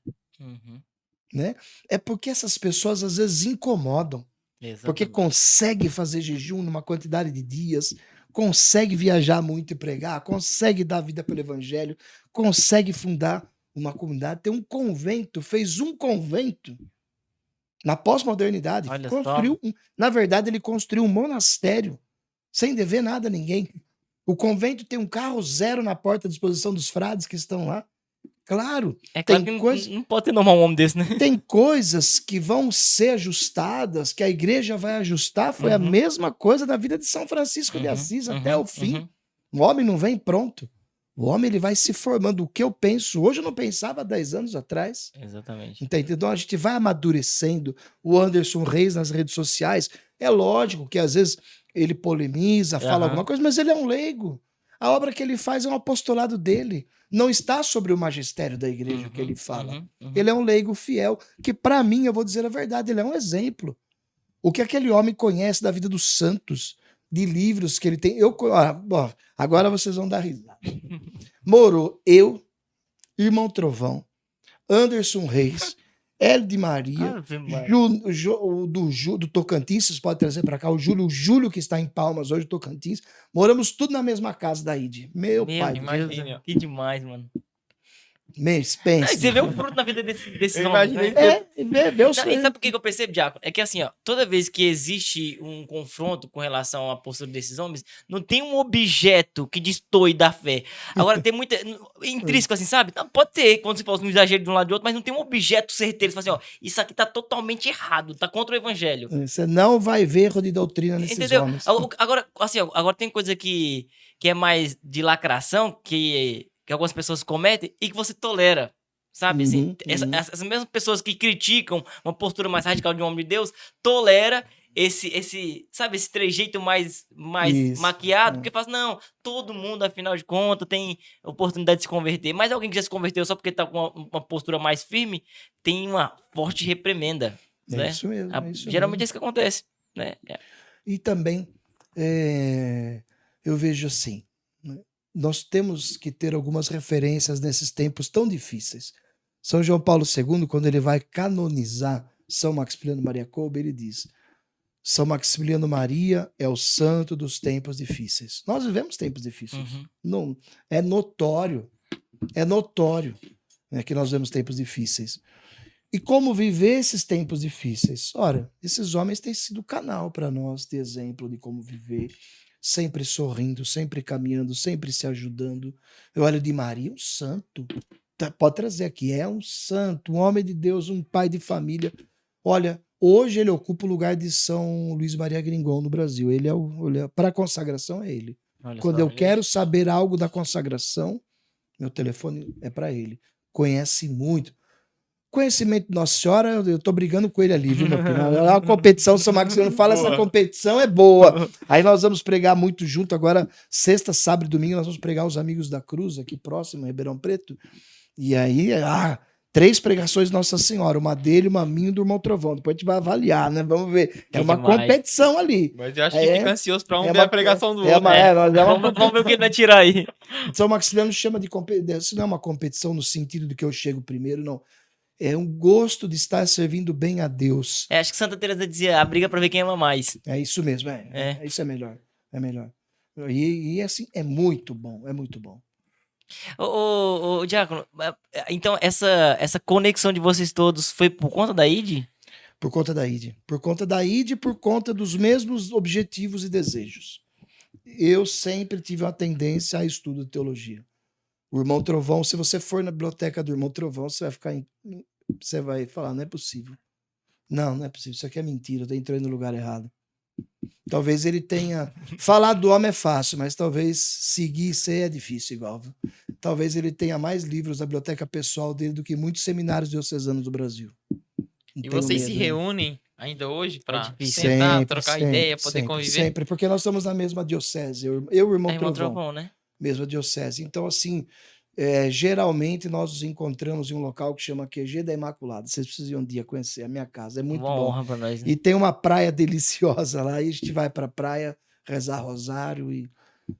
Né? É porque essas pessoas às vezes incomodam. Exatamente. Porque consegue fazer jejum numa quantidade de dias, consegue viajar muito e pregar, consegue dar vida pelo evangelho, consegue fundar uma comunidade, tem um convento, fez um convento na pós-modernidade. Na verdade, ele construiu um monastério sem dever nada a ninguém. O convento tem um carro zero na porta à disposição dos frades que estão lá. Claro, tem coisas. Não pode ter normal um homem desse, né? Tem coisas que vão ser ajustadas, que a igreja vai ajustar. Foi a mesma coisa na vida de São Francisco de Assis até o fim. O homem não vem pronto. O homem ele vai se formando. O que eu penso hoje, eu não pensava há 10 anos atrás. Exatamente. Então a gente vai amadurecendo. O Anderson Reis nas redes sociais, é lógico que às vezes ele polemiza, fala alguma coisa, mas ele é um leigo. A obra que ele faz é um apostolado dele. Não está sobre o magistério da igreja que ele fala. Ele é um leigo fiel, que para mim, eu vou dizer a verdade, ele é um exemplo. O que aquele homem conhece da vida dos santos, de livros que ele tem. Agora vocês vão dar risada. Morou eu, irmão Trovão, Anderson Reis, Hélio de Maria, do Tocantins, vocês podem trazer para cá, o Júlio que está em Palmas hoje, Tocantins. Moramos tudo na mesma casa da ID. Meu pai. Imagina, que demais, mano. Pense. Você vê o fruto na vida desses Eu homens, imaginei né? Vê o Não, e sonho. sabe por que eu percebo, Diácono? É que assim, ó, toda vez que existe um confronto com relação à postura desses homens, não tem um objeto que destoe da fé. Agora, tem muita. Intrínseco, assim, sabe? Não, pode ter, quando você fala um exagero de um lado e do outro, mas não tem um objeto certeiro. Você fala assim, ó, isso aqui tá totalmente errado, tá contra o evangelho. Você não vai ver erro de doutrina nesses Entendeu? homens. Agora, assim, ó, agora tem coisa que é mais de lacração, que algumas pessoas cometem e que você tolera. Sabe, assim, essas mesmas pessoas que criticam uma postura mais radical de um homem de Deus, tolera sabe, esse trejeito mais Isso, maquiado, porque fala assim, não, todo mundo, afinal de contas, tem oportunidade de se converter, mas alguém que já se converteu só porque tá com uma postura mais firme, tem uma forte reprimenda, né? Isso mesmo, é isso Geralmente mesmo. é isso que acontece, né? E também, eu vejo assim, né? Nós temos que ter algumas referências nesses tempos tão difíceis. São João Paulo II, quando ele vai canonizar São Maximiliano Maria Kolbe, ele diz: São Maximiliano Maria é o santo dos tempos difíceis. Nós vivemos tempos difíceis. Não, é notório, né, que nós vivemos tempos difíceis. E como viver esses tempos difíceis? Ora, esses homens têm sido canal para nós, de exemplo de como viver, sempre sorrindo, sempre caminhando, sempre se ajudando. Eu olho de Maria, um santo. Pode trazer aqui, é um santo, um homem de Deus, um pai de família. Olha, hoje ele ocupa o lugar de São Luís Maria Gringon no Brasil. Ele é para a consagração é ele. Olha Quando só, eu quero saber algo da consagração, meu telefone é para ele. Conhece muito. Conhecimento de Nossa Senhora, eu tô brigando com ele ali, viu, meu filho? É uma competição, São Maximiliano fala, essa competição é boa. Aí nós vamos pregar muito junto, agora, sexta, sábado e domingo, nós vamos pregar os Amigos da Cruz, aqui próximo, em Ribeirão Preto. E aí, 3 pregações de Nossa Senhora, uma dele, uma minha e do Irmão Trovão. Depois a gente vai avaliar, né? Vamos ver. É uma competição ali. Mas eu acho que fica ansioso pra ver a pregação do outro. Vamos ver o que ele vai tirar aí. São Maximiliano chama de competição. Isso não é uma competição no sentido de que eu chego primeiro, não. É um gosto de estar servindo bem a Deus. Acho que Santa Teresa dizia, a briga pra ver quem ama mais. É isso mesmo, isso é melhor. É melhor. E assim, é muito bom, é muito bom. Ô, Diácono, então essa conexão de vocês todos foi por conta da ID? Por conta da ID. Por conta da ID e por conta dos mesmos objetivos e desejos. Eu sempre tive uma tendência a estudo de teologia. O Irmão Trovão, se você for na biblioteca do Irmão Trovão, você vai falar, não é possível. Não é possível, isso aqui é mentira, eu entrei no lugar errado. Talvez ele tenha... Falar do homem é fácil, mas talvez seguir ser é difícil igual. Talvez ele tenha mais livros da biblioteca pessoal dele do que muitos seminários diocesanos do Brasil. E vocês se reúnem ainda hoje para sentar, trocar ideia, poder conviver? Sempre, porque nós estamos na mesma diocese. Eu e o Irmão Trovão, né? Mesma diocese. Então, assim, geralmente nós nos encontramos em um local que chama QG da Imaculada. Vocês precisam um dia conhecer a minha casa. É muito uma bom. Honra pra nós, né? E tem uma praia deliciosa lá. E a gente vai pra praia rezar rosário.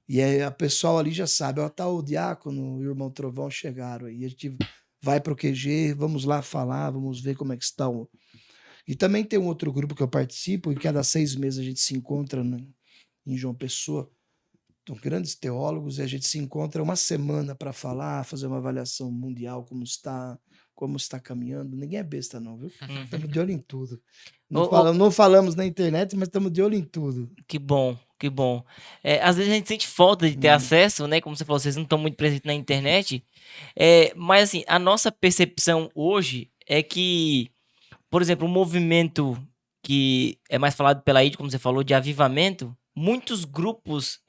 E aí a pessoal ali já sabe. Ó, tá o Diácono e o Irmão Trovão chegaram aí. A gente vai pro QG, vamos lá falar, vamos ver como é que está E também tem um outro grupo que eu participo, e cada 6 meses a gente se encontra em João Pessoa. Então, grandes teólogos, e a gente se encontra uma semana para falar, fazer uma avaliação mundial, como está caminhando. Ninguém é besta, não, viu? Estamos de olho em tudo. Não falamos na internet, mas estamos de olho em tudo. Que bom, que bom. Às vezes a gente sente falta de ter acesso, né? Como você falou, vocês não estão muito presentes na internet. Mas, assim, a nossa percepção hoje é que, por exemplo, um movimento que é mais falado pela ID, como você falou, de avivamento, muitos grupos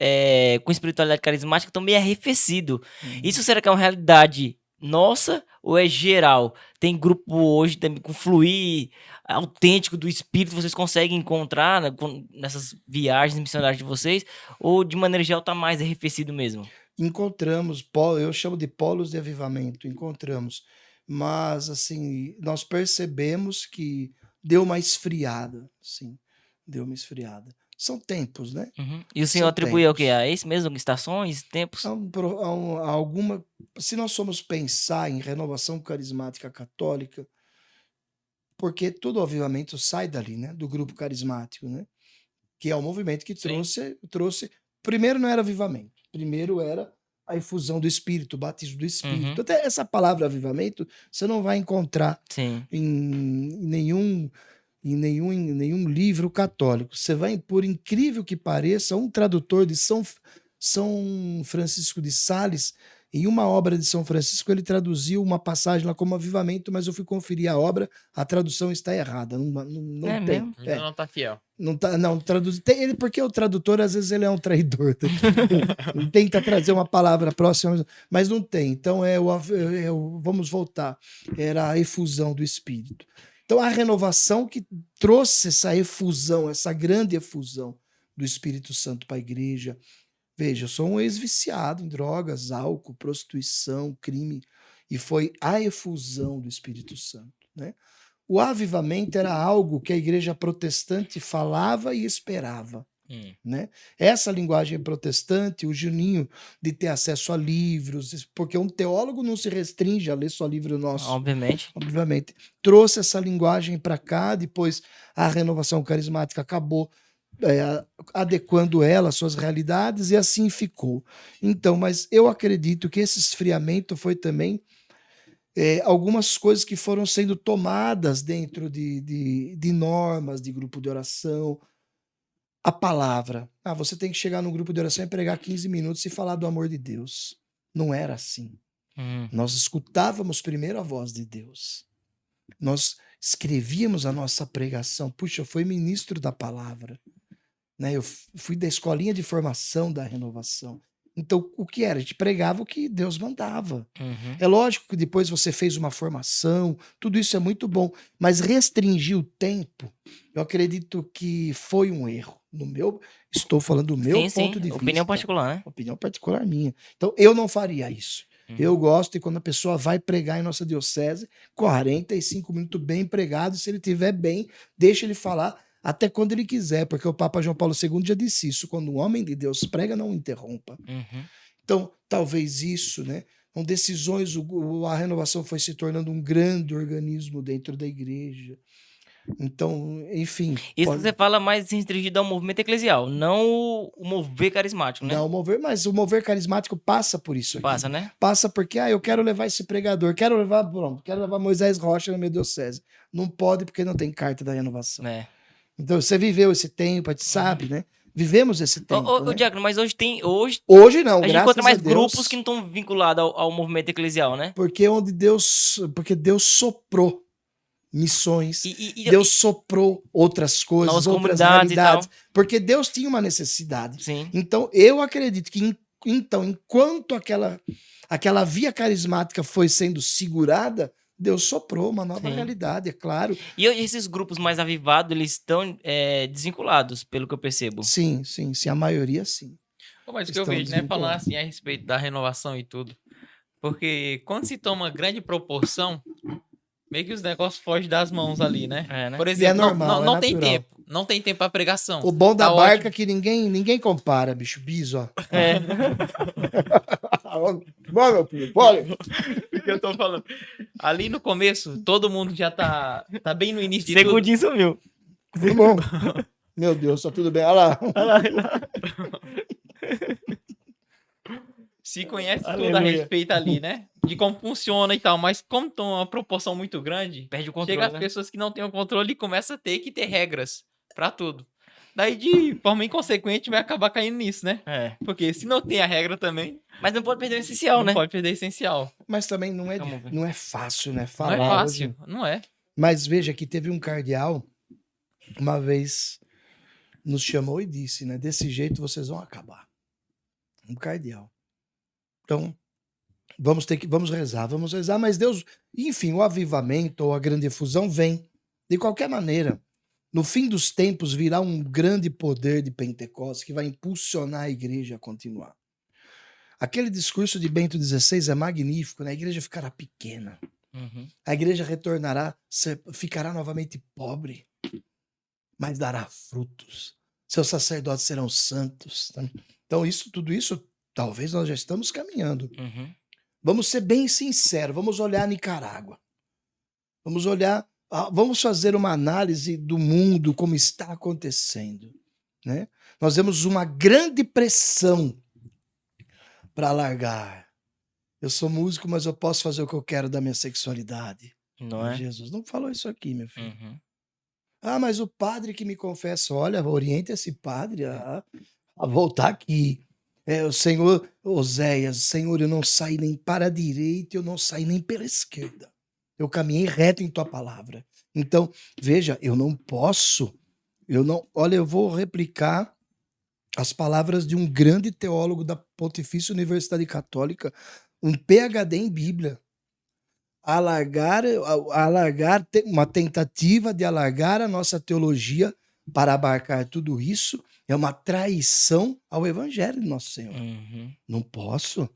com espiritualidade carismática estão meio arrefecidos. Isso será que é uma realidade nossa ou é geral? Tem grupo hoje também com fluir autêntico do espírito, vocês conseguem encontrar, né, nessas viagens missionárias de vocês? Ou de maneira geral está mais arrefecido mesmo? Encontramos, eu chamo de polos de avivamento, encontramos. Mas, assim, nós percebemos que deu uma esfriada, sim, deu uma esfriada. São tempos, né? E o senhor atribui ao quê? A esse mesmo? Estações, tempos? Se nós formos pensar em renovação carismática católica, porque todo avivamento sai dali, né? Do grupo carismático, né? Que é o movimento que trouxe... Primeiro não era avivamento. Primeiro era a efusão do Espírito, o batismo do Espírito. Uhum. Até essa palavra avivamento você não vai encontrar Sim. em nenhum livro católico. Você vai, por incrível que pareça, um tradutor de São Francisco de Sales, em uma obra de São Francisco, ele traduziu uma passagem lá como avivamento, mas eu fui conferir a obra, a tradução está errada. Não É tem. mesmo? Então não tá fiel. Não tá, não, traduz, ele, porque o tradutor, às vezes, ele é um traidor. Ele tenta trazer uma palavra próxima, mas não tem. Então, vamos voltar. Era a efusão do Espírito. Então, a renovação que trouxe essa efusão, essa grande efusão do Espírito Santo para a igreja. Veja, eu sou um ex-viciado em drogas, álcool, prostituição, crime, e foi a efusão do Espírito Santo, né? O avivamento era algo que a igreja protestante falava e esperava, né? Essa linguagem protestante, o Juninho de ter acesso a livros, porque um teólogo não se restringe a ler só livro nosso. Obviamente. Trouxe essa linguagem para cá, depois a renovação carismática acabou adequando ela às suas realidades e assim ficou. Então, mas eu acredito que esse esfriamento foi também algumas coisas que foram sendo tomadas dentro de normas de grupo de oração. A palavra. Você tem que chegar no grupo de oração e pregar 15 minutos e falar do amor de Deus. Não era assim. Nós escutávamos primeiro a voz de Deus. Nós escrevíamos a nossa pregação. Puxa, eu fui ministro da palavra. Né? Eu fui da escolinha de formação da renovação. Então, o que era? A gente pregava o que Deus mandava. É lógico que depois você fez uma formação, tudo isso é muito bom, mas restringir o tempo, eu acredito que foi um erro. Estou falando do meu ponto de vista. Opinião particular, né? Opinião particular minha. Então, eu não faria isso. Eu gosto de quando a pessoa vai pregar em nossa diocese, 45 minutos bem pregado, se ele estiver bem, deixa ele falar até quando ele quiser, porque o Papa João Paulo II já disse isso, quando um homem de Deus prega, não interrompa. Então, talvez isso, né? Com decisões, a renovação foi se tornando um grande organismo dentro da igreja. Então, enfim. Isso você fala mais restringido ao movimento eclesial, não o mover carismático, né? Não, mas o mover carismático passa por isso aqui. Passa, né? Passa porque, eu quero levar esse pregador, quero levar Moisés Rocha na minha diocese. Não pode porque não tem carta da renovação. Então, você viveu esse tempo, a gente sabe, né? Vivemos esse tempo. Né? Diácono, mas hoje tem. Hoje não, a gente encontra mais grupos que não estão vinculados ao movimento eclesial, né? Porque Deus soprou missões, Deus soprou outras coisas, outras realidades. Porque Deus tinha uma necessidade. Sim. Então, eu acredito que enquanto aquela via carismática foi sendo segurada, Deus soprou uma nova realidade, é claro. E esses grupos mais avivados, eles estão desvinculados, pelo que eu percebo. Sim, a maioria sim. Mas o que eu vejo, né, falando assim a respeito da renovação e tudo, porque quando se toma grande proporção, meio que os negócios fogem das mãos ali, né? Né? Por exemplo, não tem tempo. Não tem tempo pra pregação. O bom da barca é que ninguém compara, bicho. Bis, ó. Bom, meu filho, pode. O que eu tô falando? Ali no começo, todo mundo já tá bem no início de Segundinho sumiu. Tudo bom. Meu Deus, tá tudo bem. Olha lá. Se conhece tudo a respeito ali, né? De como funciona e tal, mas como tem uma proporção muito grande, perde o controle, chega as pessoas que não têm o controle e começa a ter que ter regras pra tudo. Daí, de forma inconsequente, vai acabar caindo nisso, né? Porque se não tem a regra também... Mas não pode perder o essencial, né? Não pode perder o essencial. Mas também não é fácil, né? Falar não é fácil, não é. Mas veja que teve um cardeal, uma vez, nos chamou e disse, né? Desse jeito vocês vão acabar. Um cardeal. Então, vamos rezar, mas Deus, enfim, o avivamento ou a grande efusão vem de qualquer maneira. No fim dos tempos virá um grande poder de Pentecostes que vai impulsionar a igreja a continuar. Aquele discurso de Bento XVI é magnífico, né? A igreja ficará pequena. A igreja ficará novamente pobre, mas dará frutos. Seus sacerdotes serão santos. Tá? Então, tudo isso, talvez nós já estamos caminhando. Vamos ser bem sinceros, vamos olhar a Nicarágua. Vamos fazer uma análise do mundo, como está acontecendo. Né? Nós vemos uma grande pressão para largar. Eu sou músico, mas eu posso fazer o que eu quero da minha sexualidade. Não é? Jesus não falou isso aqui, meu filho. Uhum. Ah, mas o padre que me confessa, olha, orienta esse padre a voltar aqui. O Senhor, Oséias, Senhor, eu não saí nem para a direita, eu não saí nem pela esquerda. Eu caminhei reto em tua palavra. Então, veja, eu não posso, olha, eu vou replicar as palavras de um grande teólogo da Pontifícia Universidade Católica, um PhD em Bíblia. Uma tentativa de alargar a nossa teologia para abarcar tudo isso é uma traição ao Evangelho do nosso Senhor. Uhum. Não posso.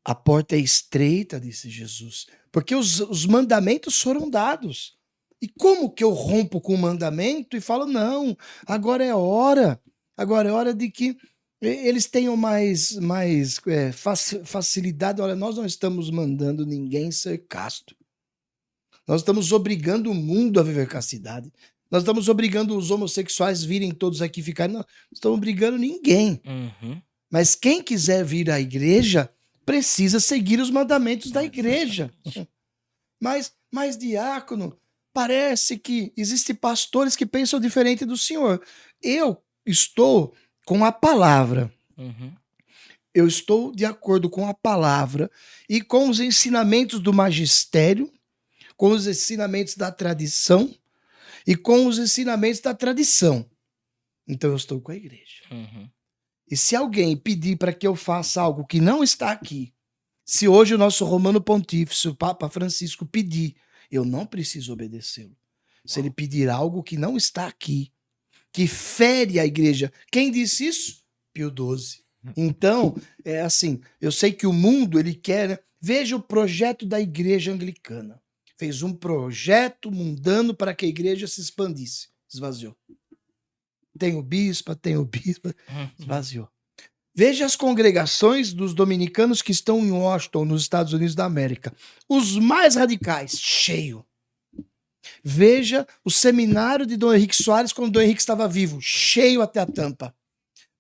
A porta é estreita, disse Jesus, porque os mandamentos foram dados. E como que eu rompo com o mandamento e falo, não, agora é hora de que eles tenham mais facilidade. Olha, nós não estamos mandando ninguém ser casto. Nós estamos obrigando o mundo a viver castidade. Nós estamos obrigando os homossexuais virem todos aqui ficarem. Não estamos obrigando ninguém. Uhum. Mas quem quiser vir à igreja precisa seguir os mandamentos da igreja. Mas diácono, parece que existem pastores que pensam diferente do senhor. Eu estou com a palavra. Uhum. Eu estou de acordo com a palavra e com os ensinamentos do magistério, com os ensinamentos da tradição e com os ensinamentos da tradição. Então eu estou com a igreja. Uhum. E se alguém pedir para que eu faça algo que não está aqui, se hoje o nosso Romano Pontífice, o Papa Francisco, pedir, eu não preciso obedecê-lo. Se ele pedir algo que não está aqui, que fere a igreja, quem disse isso? Pio XII. Então, é assim, eu sei que o mundo, ele quer, né? Veja o projeto da igreja anglicana. Fez um projeto mundano para que a igreja se expandisse. Esvaziou. Tem o bispo, esvaziou. Veja as congregações dos dominicanos que estão em Washington, nos Estados Unidos da América. Os mais radicais, cheio. Veja o seminário de Dom Henrique Soares quando Dom Henrique estava vivo, cheio até a tampa.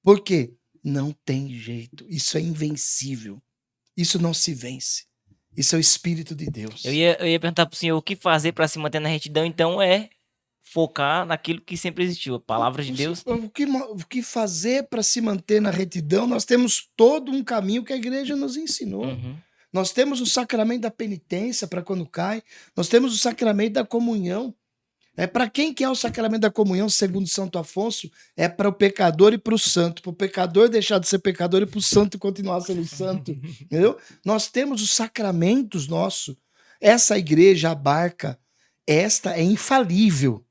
Por quê? Não tem jeito. Isso é invencível. Isso não se vence. Isso é o Espírito de Deus. Eu ia perguntar pro senhor o que fazer para se manter na retidão, então é focar naquilo que sempre existiu, a palavra de Deus. O que fazer para se manter na retidão? Nós temos todo um caminho que a igreja nos ensinou. Uhum. Nós temos o sacramento da penitência para quando cai. Nós temos o sacramento da comunhão. Para quem que é o sacramento da comunhão, segundo Santo Afonso? É para o pecador e para o santo. Para o pecador deixar de ser pecador e para o santo continuar sendo santo. Entendeu? Nós temos os sacramentos nossos. Essa igreja abarca. Esta é infalível.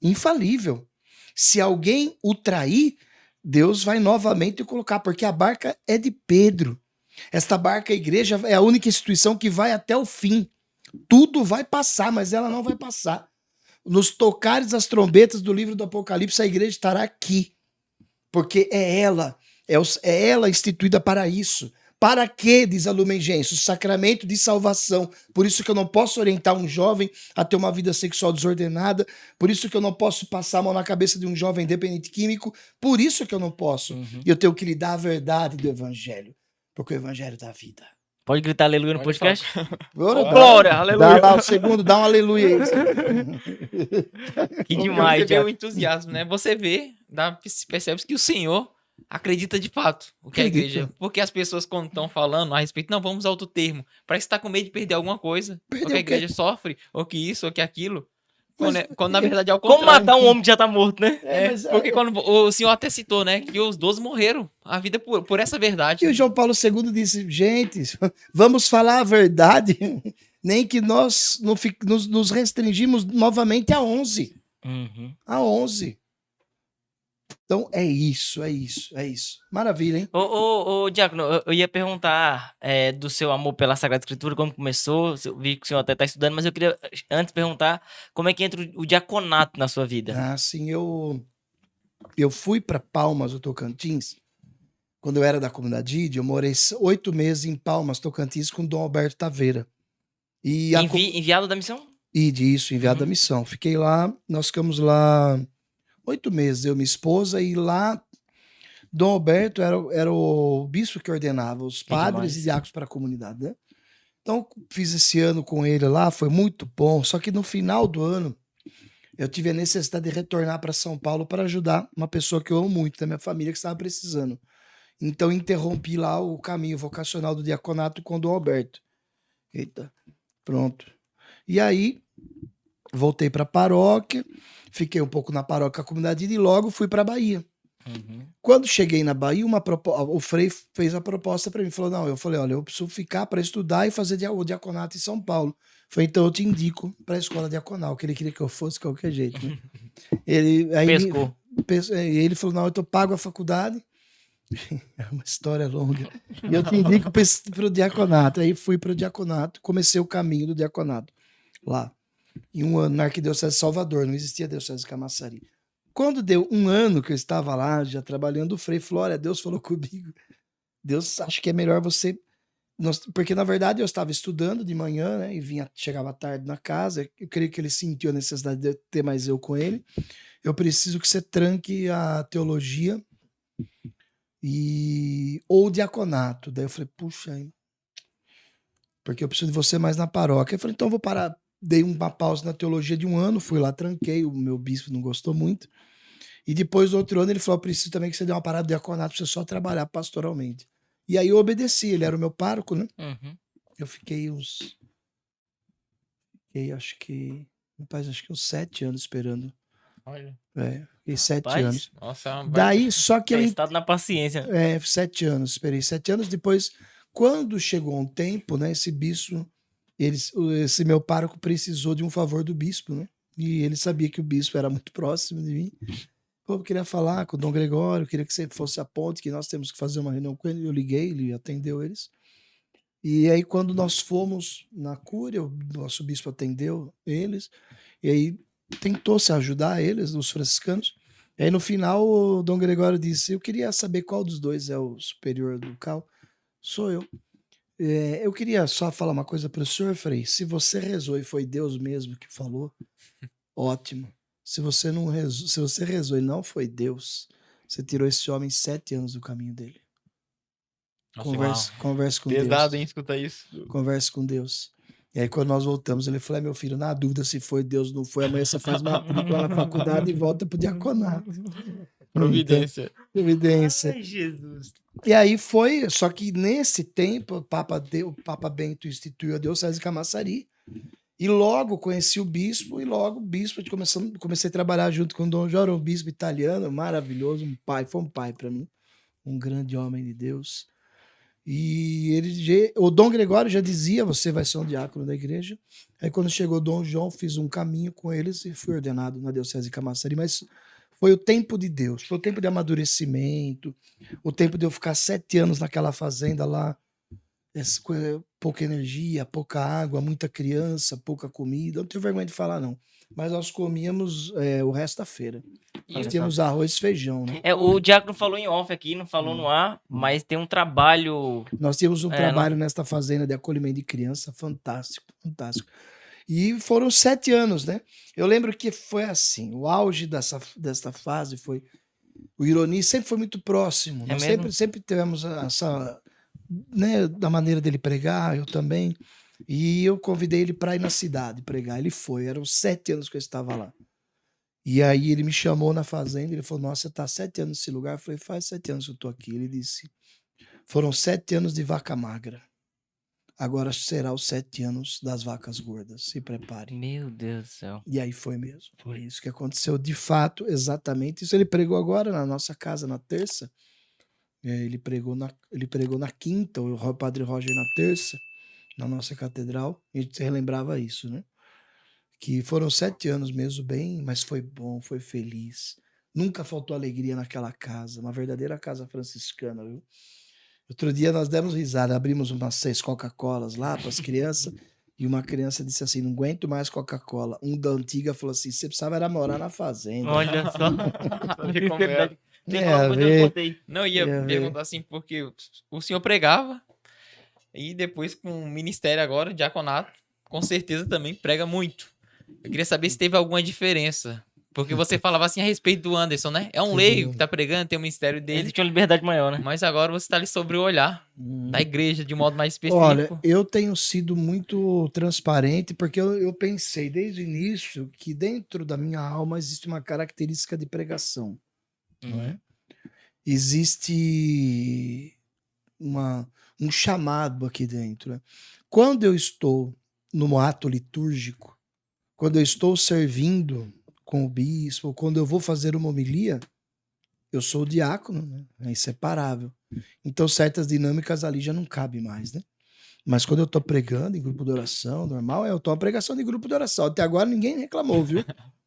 Infalível. Se alguém o trair, Deus vai novamente colocar, porque a barca é de Pedro. Esta barca, a igreja, é a única instituição que vai até o fim. Tudo vai passar, mas ela não vai passar. Nos tocares as trombetas do livro do Apocalipse, a igreja estará aqui. Porque é ela instituída para isso. Para quê, diz a Lumen Gentium? O sacramento de salvação. Por isso que eu não posso orientar um jovem a ter uma vida sexual desordenada. Por isso que eu não posso passar a mão na cabeça de um jovem dependente químico. Por isso que eu não posso. Uhum. E eu tenho que lhe dar a verdade do evangelho. Porque o evangelho dá vida. Pode gritar aleluia no podcast? Glória, aleluia. Dá lá o segundo, dá um aleluia aí. Que demais, Você vê já. o entusiasmo, né? Você vê, percebe que o Senhor acredita de fato o que Acredita. a igreja... Porque as pessoas quando estão falando a respeito, não, vamos ao outro termo, parece que tá com medo de perder alguma coisa. Perder ou que a o quê? igreja sofre, ou que isso, ou que aquilo. Mas- Quando na verdade é o Como contrário. matar um homem que já tá morto, né? Mas, Porque quando o Senhor até citou, né, que os 12 morreram a vida por essa verdade. E o João Paulo II disse, gente, vamos falar a verdade, nem que nós nos restringimos novamente a 11. Uhum. A 11. Então é isso. Maravilha, hein? Ô, Diácono, eu ia perguntar do seu amor pela Sagrada Escritura, como começou. Eu vi que o senhor até está estudando, mas eu queria antes perguntar como é que entra o diaconato na sua vida. Ah, sim, eu fui para Palmas, do Tocantins, quando eu era da comunidade IDE, eu morei 8 meses em Palmas, Tocantins, com Dom Alberto Taveira. E Enviado da missão? IDE, isso, enviado da missão. Fiquei lá, nós ficamos lá 8 meses, eu e minha esposa, e lá Dom Alberto era o bispo que ordenava os padres demais. e diáconos para a comunidade, né? Então, fiz esse ano com ele lá, foi muito bom. Só que no final do ano, eu tive a necessidade de retornar para São Paulo para ajudar uma pessoa que eu amo muito, da minha família, que estava precisando. Então, interrompi lá o caminho vocacional do diaconato com o Dom Alberto. Eita, pronto. E aí, voltei para a paróquia, fiquei um pouco na paróquia, comunidade, e logo fui para a Bahia. Quando cheguei na Bahia, o Frei fez a proposta para mim. Falou: não, eu falei, olha, eu preciso ficar para estudar e fazer o diaconato em São Paulo. Falei, então eu te indico para a escola diaconal, que ele queria que eu fosse de qualquer jeito. Né? Pescou. Ele falou: não, eu pago a faculdade. É uma história longa. E eu te indico para o diaconato. Aí fui para o diaconato, comecei o caminho do diaconato lá. Em um ano, na Arquidiocese de Salvador, não existia Diocese de Camaçari. Quando deu um ano que eu estava lá, já trabalhando, o Frei falou: olha, Deus falou comigo. Deus acha que é melhor você... Porque, na verdade, eu estava estudando de manhã, né? E chegava tarde na casa. Eu creio que ele sentiu a necessidade de ter mais eu com ele. Eu preciso que você tranque a teologia ou o diaconato. Daí eu falei, puxa, hein? Porque eu preciso de você mais na paróquia. Eu falei, então eu vou parar. Dei uma pausa na teologia de um ano, fui lá, tranquei. O meu bispo não gostou muito. E depois, do outro ano, ele falou: preciso também que você dê uma parada de diaconato para você só trabalhar pastoralmente. E aí eu obedeci, ele era o meu pároco, né? Eu fiquei acho que uns 7 anos esperando. Olha. Fiquei 7 anos. Nossa, Daí, só que Testado na paciência. 7 anos, esperei 7 anos. Depois, quando chegou um tempo, né? Esse bispo, esse meu pároco precisou de um favor do bispo, né? E ele sabia que o bispo era muito próximo de mim. Pô, eu queria falar com o Dom Gregório, queria que você fosse a ponte, que nós temos que fazer uma reunião com ele. Eu liguei, ele atendeu eles. E aí, quando nós fomos na cúria, o nosso bispo atendeu eles, e aí tentou se ajudar eles, os franciscanos. E aí, no final, o Dom Gregório disse: eu queria saber qual dos dois é o superior local. Sou eu. Eu queria só falar uma coisa para o senhor, Frei. Se você rezou e foi Deus mesmo que falou, ótimo. Se você não rezou, se você rezou e não foi Deus, você tirou esse homem 7 anos do caminho dele. Converse com Pesado, Deus. hein, escutar isso. Converse com Deus. E aí, quando nós voltamos, ele falou: meu filho, na dúvida se foi Deus, não foi, amanhã você faz matrícula na faculdade e volta pro diaconato. Providência. Então, providência. Ai, Jesus. E aí foi, só que nesse tempo, o Papa Bento instituiu a Diocese de Camaçari. E logo conheci o bispo, e logo o bispo, comecei a trabalhar junto com o Dom João, um bispo italiano, maravilhoso, foi um pai para mim, um grande homem de Deus. E o Dom Gregório já dizia: você vai ser um diácono da igreja. Aí quando chegou o Dom João, fiz um caminho com eles e fui ordenado na Diocese de Camaçari. Mas foi o tempo de Deus, foi o tempo de amadurecimento, o tempo de eu ficar 7 anos naquela fazenda lá, pouca energia, pouca água, muita criança, pouca comida. Eu não tenho vergonha de falar, não. Mas nós comíamos o resto da feira. Nós tínhamos arroz e feijão, né? O diácono falou em off aqui, não falou no ar, mas tem um trabalho... Nós tínhamos um trabalho nesta fazenda de acolhimento de criança fantástico, fantástico. E foram 7 anos, né? Eu lembro que foi assim, o auge dessa fase foi... O Ironi sempre foi muito próximo. Nós sempre tivemos essa... Né, da maneira dele pregar, eu também. E eu convidei ele para ir na cidade pregar. Ele foi, eram 7 anos que eu estava lá. E aí ele me chamou na fazenda, ele falou: nossa, você está 7 anos nesse lugar? Eu falei: faz 7 anos que eu estou aqui. Ele disse: foram 7 anos de vaca magra. Agora será os 7 anos das vacas gordas. Se prepare. Meu Deus do céu. E aí foi mesmo. Foi isso que aconteceu de fato, exatamente. Isso ele pregou agora na nossa casa, na terça. Ele pregou na quinta, o padre Roger na terça, na nossa catedral. A gente relembrava isso, né? Que foram 7 anos mesmo, bem, mas foi bom, foi feliz. Nunca faltou alegria naquela casa, uma verdadeira casa franciscana, viu? Outro dia nós demos risada, abrimos umas 6 Coca-Colas lá para as crianças, e uma criança disse assim: não aguento mais Coca-Cola. Um da antiga falou assim: você precisava era morar na fazenda. Olha só. Não, ia perguntar assim, porque o senhor pregava e depois com o ministério agora, diaconato, com certeza também prega muito. Eu queria saber se teve alguma diferença. Porque você falava assim a respeito do Anderson, né? É um leigo que tá pregando, tem o ministério dele. Ele tinha uma liberdade maior, né? Mas agora você tá ali sobre o olhar da igreja, de modo mais específico. Olha, eu tenho sido muito transparente, porque eu pensei desde o início que dentro da minha alma existe uma característica de pregação. Não é? Existe um chamado aqui dentro. Né? Quando eu estou no ato litúrgico, quando eu estou servindo com o bispo, quando eu vou fazer uma homilia, eu sou o diácono, né? É inseparável. Então certas dinâmicas ali já não cabem mais, né? Mas quando eu tô pregando em grupo de oração, normal, eu tô uma pregação de grupo de oração. Até agora ninguém reclamou, viu?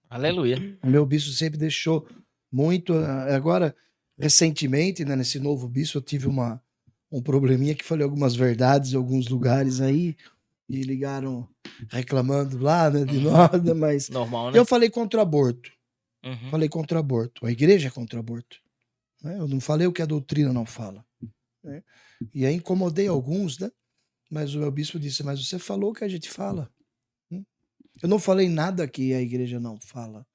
Aleluia. O meu bispo sempre deixou muito. Agora, recentemente, né, nesse novo bispo, eu tive um probleminha que falei algumas verdades em alguns lugares aí, e ligaram reclamando lá, né, de nada, mas Normal, né? eu falei contra o aborto. Falei contra o aborto. A igreja é contra o aborto. Né? Eu não falei o que a doutrina não fala. Né? E aí incomodei alguns, né? Mas o meu bispo disse, mas você falou o que a gente fala. Eu não falei nada que a igreja não fala.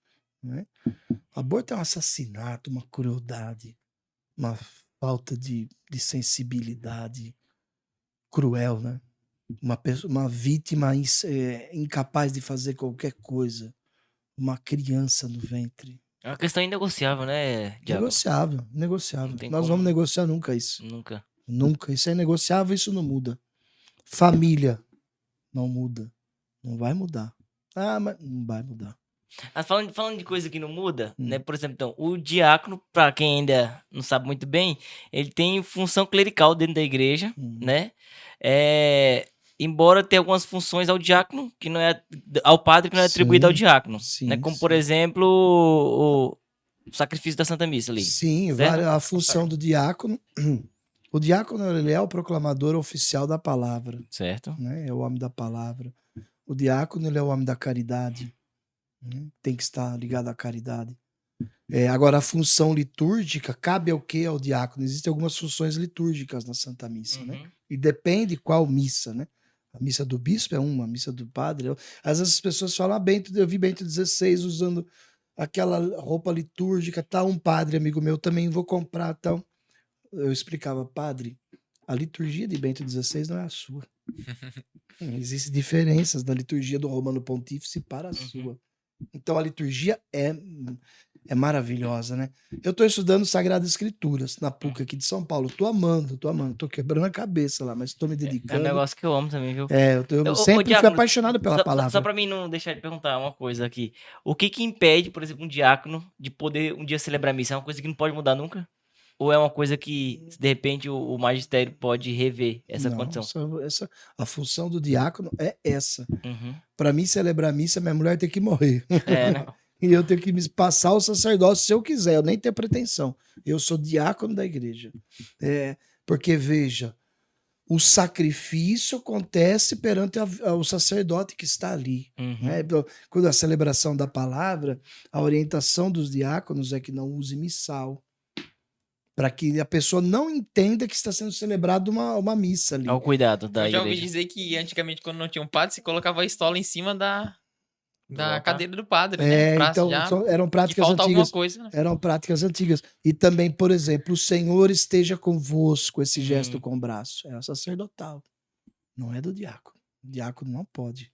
Né? Aborto é um assassinato, uma crueldade, uma falta de sensibilidade cruel, né? Uma vítima incapaz de fazer qualquer coisa. Uma criança no ventre. É uma questão inegociável, né, Diácono? Negociável, negociável. Não tem Nós como. vamos negociar nunca isso. Nunca. Nunca. Isso é negociável, isso não muda. Família não muda. Não vai mudar. Ah, mas não vai mudar. Mas falando de coisa que não muda, né? Por exemplo, então, o diácono, para quem ainda não sabe muito bem, ele tem função clerical dentro da igreja, né? Embora tenha algumas funções ao diácono, que não é ao padre, que não é atribuída ao diácono, sim, né? Como, por exemplo, o sacrifício da Santa Missa ali. Sim, a função do diácono. O diácono, ele é o proclamador oficial da palavra. Certo. Né? É o homem da palavra. O diácono, ele é o homem da caridade. Tem que estar ligado à caridade. Agora, a função litúrgica cabe ao quê? Ao diácono. Existem algumas funções litúrgicas na Santa Missa, né? E depende qual missa, né? A missa do bispo é uma, a missa do padre. Às vezes as pessoas falam, eu vi Bento XVI usando aquela roupa litúrgica, tá? Um padre, amigo meu, também vou comprar, então. Eu explicava, padre, a liturgia de Bento XVI não é a sua. Existem diferenças da liturgia do Romano Pontífice para a sua. Então a liturgia é maravilhosa, né? Eu tô estudando Sagradas Escrituras na PUC aqui de São Paulo. Tô amando. Tô quebrando a cabeça lá, mas tô me dedicando. É um negócio que eu amo também, viu? Eu sempre fui apaixonado pela palavra. Só pra mim não deixar de perguntar uma coisa aqui. O que impede, por exemplo, um diácono de poder um dia celebrar a missa? É uma coisa que não pode mudar nunca? Ou é uma coisa que, de repente, o magistério pode rever essa condição? A função do diácono é essa. Para mim, celebrar a missa, minha mulher tem que morrer. Né? E eu tenho que me passar o sacerdócio se eu quiser, eu nem tenho pretensão. Eu sou diácono da igreja. Porque, veja, o sacrifício acontece perante o sacerdote que está ali. Né? Quando a celebração da palavra, a orientação dos diáconos é que não use missal. Para que a pessoa não entenda que está sendo celebrada uma missa ali. Ao cuidado da igreja. Eu já ouvi dizer que antigamente, quando não tinha um padre, se colocava a estola em cima da cadeira do padre, né? Então, eram práticas antigas. Alguma coisa, né? Eram práticas antigas. E também, por exemplo, o Senhor esteja convosco, esse gesto com o braço. É sacerdotal. Não é do diácono. O diácono não pode.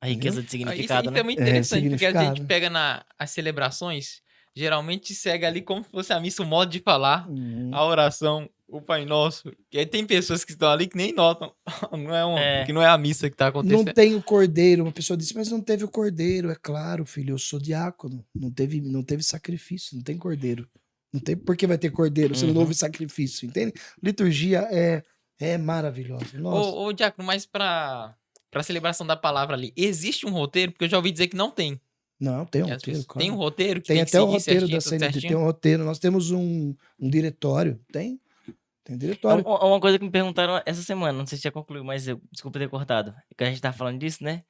A riqueza de significado, isso é muito interessante, porque a gente pega as celebrações, geralmente segue ali como se fosse a missa, o modo de falar, a oração, o Pai Nosso. Que aí tem pessoas que estão ali que nem notam que não é a missa que está acontecendo. Não tem o cordeiro. Uma pessoa disse, mas não teve o cordeiro. É claro, filho, eu sou diácono. Não teve sacrifício, não tem cordeiro. Não tem por que vai ter cordeiro se não houve sacrifício, entende? Liturgia é maravilhosa. Ô, diácono, mas para a celebração da palavra ali, existe um roteiro? Porque eu já ouvi dizer que não tem. Não, tem um roteiro, claro. Tem um roteiro que tem até o roteiro certinho, da CNT, tem um roteiro. Nós temos um diretório. Tem diretório. Uma coisa que me perguntaram essa semana, não sei se já concluiu, mas desculpa ter cortado, que a gente tá falando disso, né?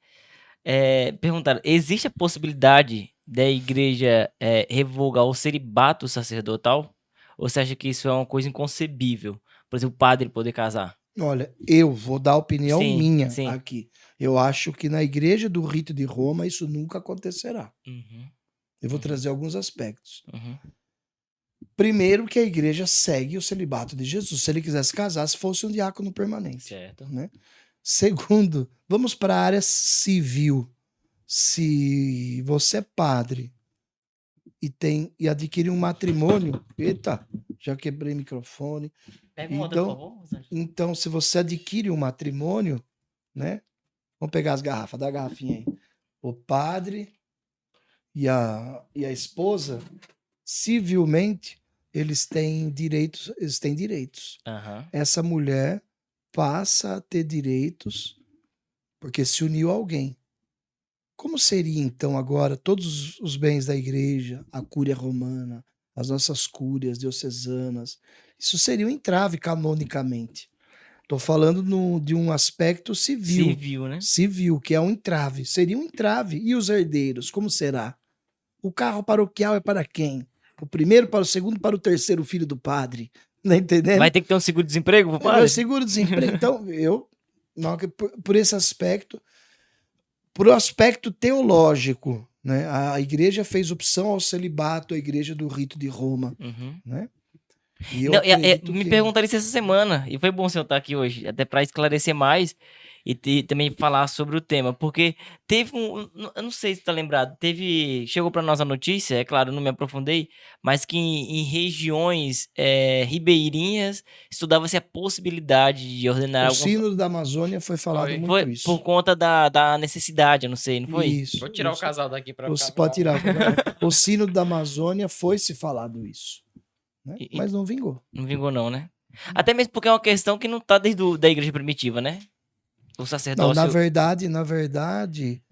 Perguntaram, existe a possibilidade da igreja revogar o celibato sacerdotal? Ou você acha que isso é uma coisa inconcebível? Por exemplo, o padre poder casar? Olha, eu vou dar a opinião minha aqui. Eu acho que na igreja do rito de Roma isso nunca acontecerá. Eu vou trazer alguns aspectos. Uhum. Primeiro, que a igreja segue o celibato de Jesus. Se ele quisesse casar, se fosse um diácono permanente. Certo. Né? Segundo, vamos para a área civil. Se você é padre e adquire um matrimônio... Eita, já quebrei o microfone. Pega outra, por favor, Rosângela. Então, se você adquire um matrimônio, né? Vamos pegar as garrafas, dá a garrafinha aí. O padre e a esposa, civilmente, eles têm direitos. Aham. Essa mulher passa a ter direitos porque se uniu a alguém. Como seria, então, agora todos os bens da igreja, a cúria romana, as nossas cúrias diocesanas? Isso seria um entrave canonicamente. Estou falando de um aspecto civil. Civil, né? Civil, que é um entrave. Seria um entrave. E os herdeiros, como será? O carro paroquial é para quem? O primeiro para o segundo, para o terceiro filho do padre. Não entendendo? Vai ter que ter um seguro-desemprego pro padre? Seguro-desemprego. Então, por esse aspecto, por aspecto teológico, né? A igreja fez opção ao celibato, a igreja do rito de Roma. Uhum. Né? E me perguntaram isso essa semana, e foi bom você estar aqui hoje, até para esclarecer mais e também falar sobre o tema, porque teve eu não sei se tá lembrado, chegou para nós a notícia, é claro, não me aprofundei, mas que em regiões ribeirinhas estudava-se a possibilidade de ordenar O alguns... Sínodo da Amazônia foi falado muito Foi isso. por conta da necessidade, eu não sei, não foi? Isso. Vou tirar o casal daqui para Você pode tirar. O Sínodo da Amazônia foi se falado isso. Né? Mas não vingou. Não vingou não, né? Até mesmo porque é uma questão que não tá desde da igreja primitiva, né? O sacerdócio... Não, na verdade,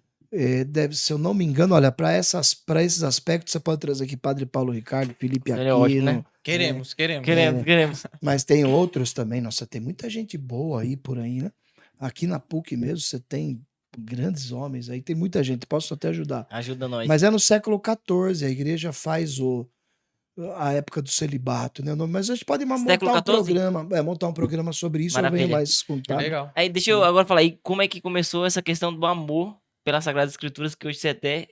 deve, se eu não me engano, olha, para esses aspectos você pode trazer aqui Padre Paulo Ricardo, Felipe Aquino. É ótimo, né? Queremos. Queremos. Mas tem outros também. Nossa, tem muita gente boa aí por aí, né? Aqui na PUC mesmo você tem grandes homens aí, tem muita gente. Posso até ajudar. Ajuda nós. Mas é no século XIV, a igreja faz a época do celibato, né? Mas a gente pode montar um programa sobre isso. Maravilha. Eu venho mais contar. Legal. Aí deixa eu agora falar aí, como é que começou essa questão do amor pelas Sagradas Escrituras, que hoje você até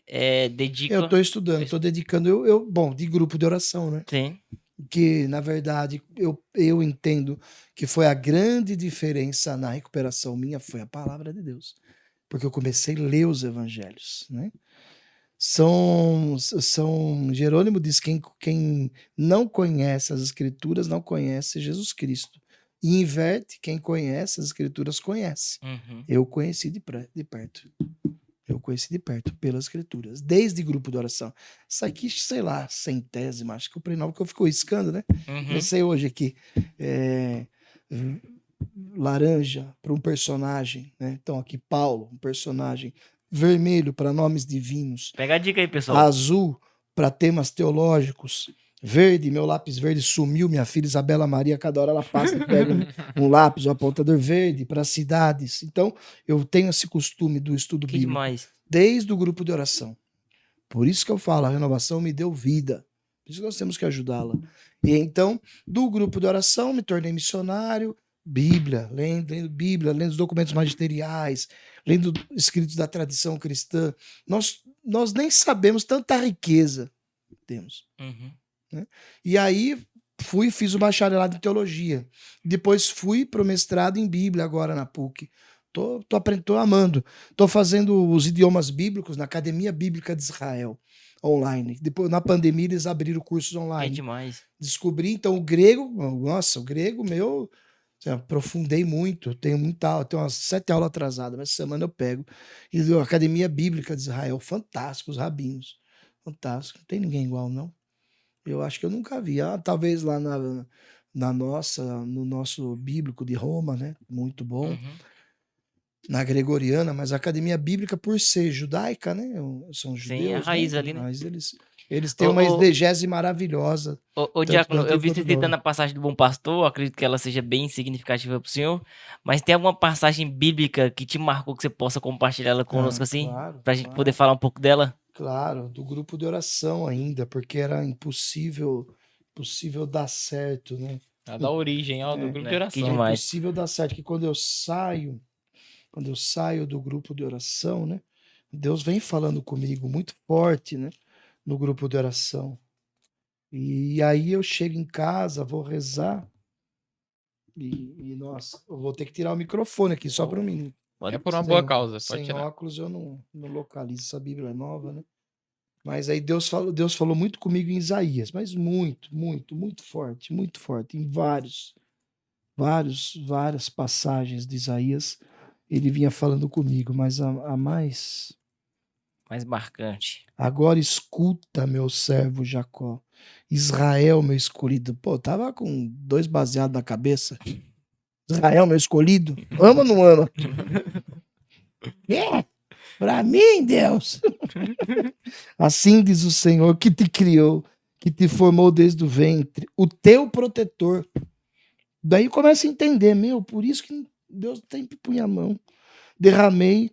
dedica... Eu estou estudando, estou dedicando, bom, de grupo de oração, né? Sim. Que, na verdade, eu entendo que foi a grande diferença na recuperação minha, foi a palavra de Deus. Porque eu comecei a ler os evangelhos, né? São Jerônimo diz que quem não conhece as escrituras não conhece Jesus Cristo. E inverte, quem conhece as escrituras conhece. Uhum. Eu conheci de perto. Eu conheci de perto pelas escrituras, desde grupo de oração. Isso aqui, sei lá, centésima, acho que eu preenove que eu fico riscando, né? Uhum. Comecei hoje aqui. Laranja para um personagem, né? Então aqui Paulo, um personagem. Vermelho para nomes divinos. Pega a dica aí, pessoal. Azul para temas teológicos. Verde, meu lápis verde sumiu, minha filha Isabela Maria, cada hora ela passa e pega um lápis, um apontador verde para cidades. Então, eu tenho esse costume do estudo bíblico. Demais. Desde o grupo de oração. Por isso que eu falo, a renovação me deu vida. Por isso que nós temos que ajudá-la. E então, do grupo de oração, me tornei missionário, Bíblia, lendo Bíblia, lendo os documentos magisteriais, lendo escritos da tradição cristã. Nós nem sabemos tanta riqueza temos. Uhum. Né? E aí fiz o bacharelado em teologia. Depois fui para o mestrado em Bíblia agora na PUC. Tô amando. Tô fazendo os idiomas bíblicos na Academia Bíblica de Israel, online. Depois, na pandemia, eles abriram cursos online. É demais. Descobri, então, o grego, nossa, o grego meu, aprofundei muito. Tenho umas 7 aulas atrasadas, mas essa semana eu pego. E a Academia Bíblica de Israel, fantástico, os rabinos. Fantástico. Não tem ninguém igual, não. Eu acho que eu nunca vi. Talvez lá no nosso bíblico de Roma, né? Muito bom. Uhum. Na gregoriana, mas a Academia Bíblica, por ser judaica, né? São judeus. Sim, a raiz né? ali, né? Mas eles têm uma exegese maravilhosa. Ô Diácono, eu vi você citando a passagem do Bom Pastor, acredito que ela seja bem significativa para o senhor, mas tem alguma passagem bíblica que te marcou que você possa compartilhar ela conosco assim? Claro, Pra gente poder falar um pouco dela? Claro, do grupo de oração ainda, porque era impossível dar certo, né? Da origem, do grupo de oração. Que demais. É impossível dar certo, que quando eu saio do grupo de oração, né? Deus vem falando comigo muito forte, né? no grupo de oração. E aí eu chego em casa, vou rezar. Nossa, eu vou ter que tirar o microfone aqui só para um minuto. É por uma boa causa, pode Sem tirar. óculos eu não localizo, essa Bíblia é nova, né? Mas aí Deus falou muito comigo em Isaías, mas muito, muito, muito forte, em várias passagens de Isaías, ele vinha falando comigo, mas a mais marcante. Agora escuta, meu servo Jacó, Israel, meu escolhido. Pô, tava com 2 baseados na cabeça. Israel, meu escolhido. Ama ou não ama? Pra mim, Deus. Assim diz o Senhor que te criou, que te formou desde o ventre, o teu protetor. Daí começa a entender, por isso que Deus sempre punha a mão. Derramei,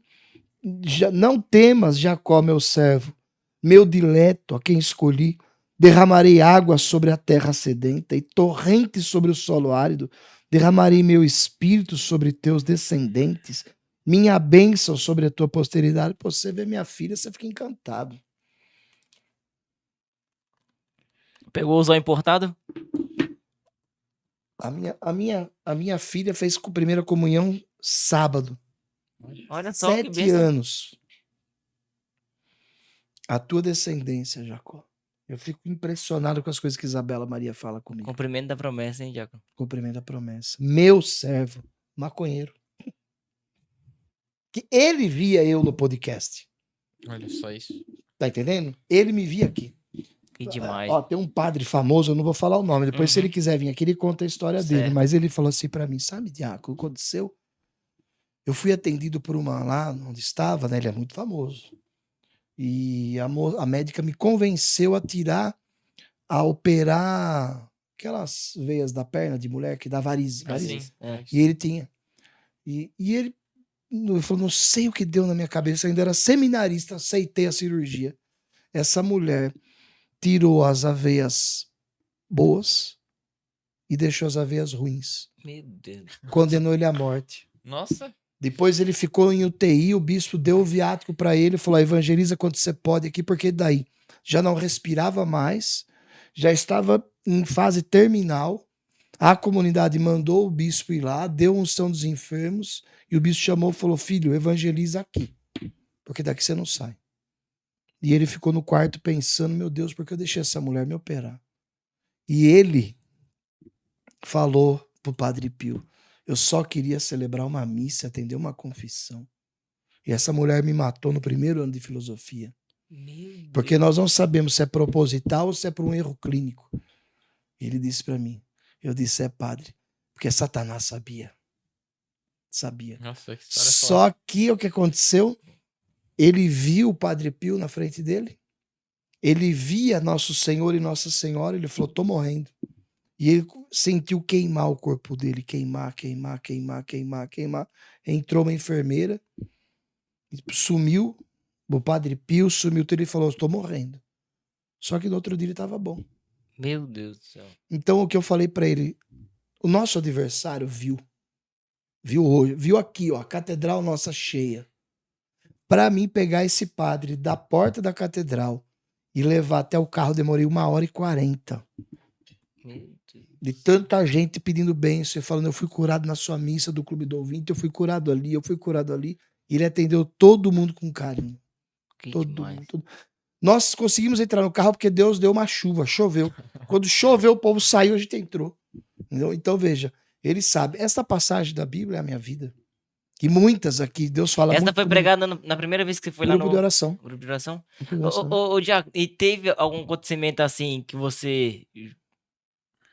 não temas, Jacó, meu servo, meu dileto, a quem escolhi. Derramarei água sobre a terra sedenta e torrentes sobre o solo árido. Derramarei meu espírito sobre teus descendentes, minha bênção sobre a tua posteridade. Pô, você vê minha filha, você fica encantado. Pegou o zóio importado? A minha filha fez primeira comunhão sábado. Olha só, 7 que bênção. anos. A tua descendência, Jacó. Eu fico impressionado com as coisas que Isabela Maria fala comigo. Cumprimento da promessa, hein, Diácono? Cumprimento da promessa. Meu servo, maconheiro. Que ele via eu no podcast. Olha só isso. Tá entendendo? Ele me via aqui. Que demais. Ó, tem um padre famoso, eu não vou falar o nome. Depois, se ele quiser vir aqui, ele conta a história dele. Certo. Mas ele falou assim pra mim, sabe, Diácono, o que aconteceu? Eu fui atendido por uma lá onde estava, né? Ele é muito famoso. E a médica me convenceu a operar aquelas veias da perna de mulher que dá varizes. Assim, é. E ele tinha. E ele falou, não sei o que deu na minha cabeça, eu ainda era seminarista, aceitei a cirurgia. Essa mulher tirou as aveias boas e deixou as aveias ruins. Meu Deus. Condenou ele à morte. Nossa. Depois ele ficou em UTI, o bispo deu o viático para ele, falou, evangeliza quanto você pode aqui, porque daí já não respirava mais, já estava em fase terminal, a comunidade mandou o bispo ir lá, deu unção dos enfermos, e o bispo chamou e falou, filho, evangeliza aqui, porque daqui você não sai. E ele ficou no quarto pensando, meu Deus, por que eu deixei essa mulher me operar? E ele falou pro Padre Pio, eu só queria celebrar uma missa, atender uma confissão. E essa mulher me matou no primeiro ano de filosofia. Porque nós não sabemos se é proposital ou se é por um erro clínico. Ele disse para mim, eu disse, é padre, porque Satanás sabia. Sabia. Nossa, que história Só que o que aconteceu? Ele viu o Padre Pio na frente dele. Ele via Nosso Senhor e Nossa Senhora. Ele falou, tô morrendo. E ele sentiu queimar o corpo dele. Queimar. Entrou uma enfermeira. Sumiu. O Padre Pio sumiu. Ele falou, estou morrendo. Só que no outro dia ele estava bom. Meu Deus do céu. Então o que eu falei para ele, o nosso adversário viu hoje, viu aqui, ó, a catedral nossa cheia. Para mim pegar esse padre da porta da catedral e levar até o carro, demorei 1h40. De tanta gente pedindo bênção, falando, eu fui curado na sua missa do Clube do Ouvinte, eu fui curado ali. E ele atendeu todo mundo com carinho. Todo mundo. Nós conseguimos entrar no carro porque Deus deu uma chuva, choveu. Quando choveu, o povo saiu, a gente entrou. Entendeu? Então, veja, ele sabe. Essa passagem da Bíblia é a minha vida. E muitas aqui, Deus fala Essa muito foi pregada na primeira vez que você foi lá no grupo de oração. Grupo de oração? Grupo de oração. Ô, Diácono, e teve algum acontecimento assim que você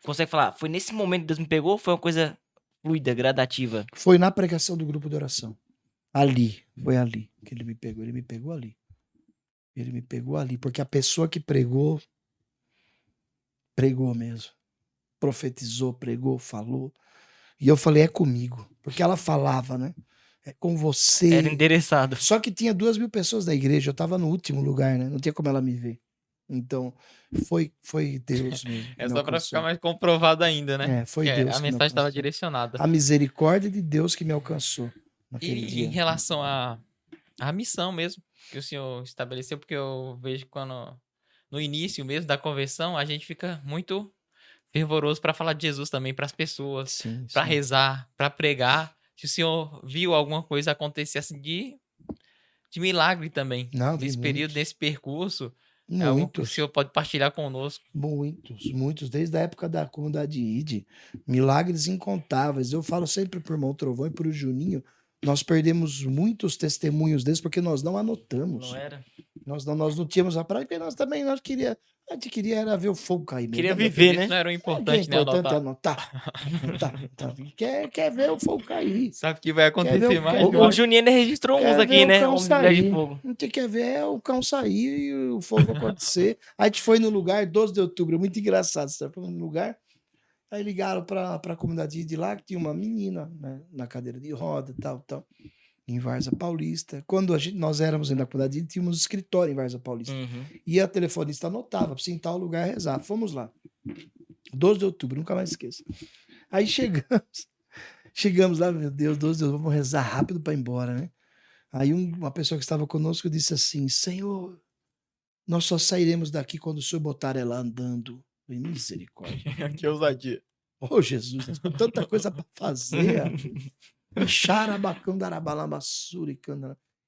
consegue falar? Foi nesse momento que Deus me pegou ou foi uma coisa fluida, gradativa? Foi na pregação do grupo de oração. Foi ali que ele me pegou. Ele me pegou ali. Ele me pegou ali, porque a pessoa que pregou mesmo. Profetizou, pregou, falou. E eu falei, é comigo. Porque ela falava, né? É com você. Era endereçado. Só que tinha 2.000 pessoas da igreja. Eu tava no último lugar, né? Não tinha como ela me ver. Então, foi Deus mesmo. É só pra ficar mais comprovado ainda, né? Foi que Deus. A mensagem estava direcionada. A misericórdia de Deus que me alcançou naquele dia. Em relação à missão mesmo que o senhor estabeleceu, porque eu vejo quando no início mesmo da conversão, a gente fica muito fervoroso para falar de Jesus também para as pessoas, Sim, para sim. rezar, para pregar. Se o senhor viu alguma coisa acontecer assim de milagre também, Não, vi nesse período, muitos. nesse percurso, é algo que o Muitos. senhor pode partilhar conosco. Muitos, muitos, desde a época da comunidade ID, milagres incontáveis. Eu falo sempre pro irmão Trovão e pro Juninho, nós perdemos muitos testemunhos desses porque nós não anotamos. Não era? Nós não tínhamos a prática, porque a gente queria era ver o fogo cair mesmo. Queria né, meu viver, Isso né? não era o filho? O que importante, né? importante é Anotar. anotar. Quer ver o fogo cair. Sabe o que vai Quer ver acontecer mais, quer ver O viu? Juninho ainda registrou uns Quer ver aqui, o né? cão Homem de Mulher de sair. Fogo. Não tem que ver o cão sair e o fogo acontecer. Aí a gente foi no lugar, 12 de outubro, muito engraçado. Você foi no lugar, aí ligaram para a comunidade de lá que tinha uma menina, né, na cadeira de roda, tal, em Várzea Paulista. Quando nós éramos na comunidade, tínhamos um escritório em Várzea Paulista. Uhum. E a telefonista anotava para em tal lugar rezar. Fomos lá. 12 de outubro, nunca mais esqueço. Aí chegamos lá, meu Deus, 12 de outubro, vamos rezar rápido para ir embora, né? Aí uma pessoa que estava conosco disse assim: Senhor, nós só sairemos daqui quando o senhor botar ela andando. Eu falei, misericórdia. Que ousadia. Ô, Jesus, nós temos tanta coisa para fazer.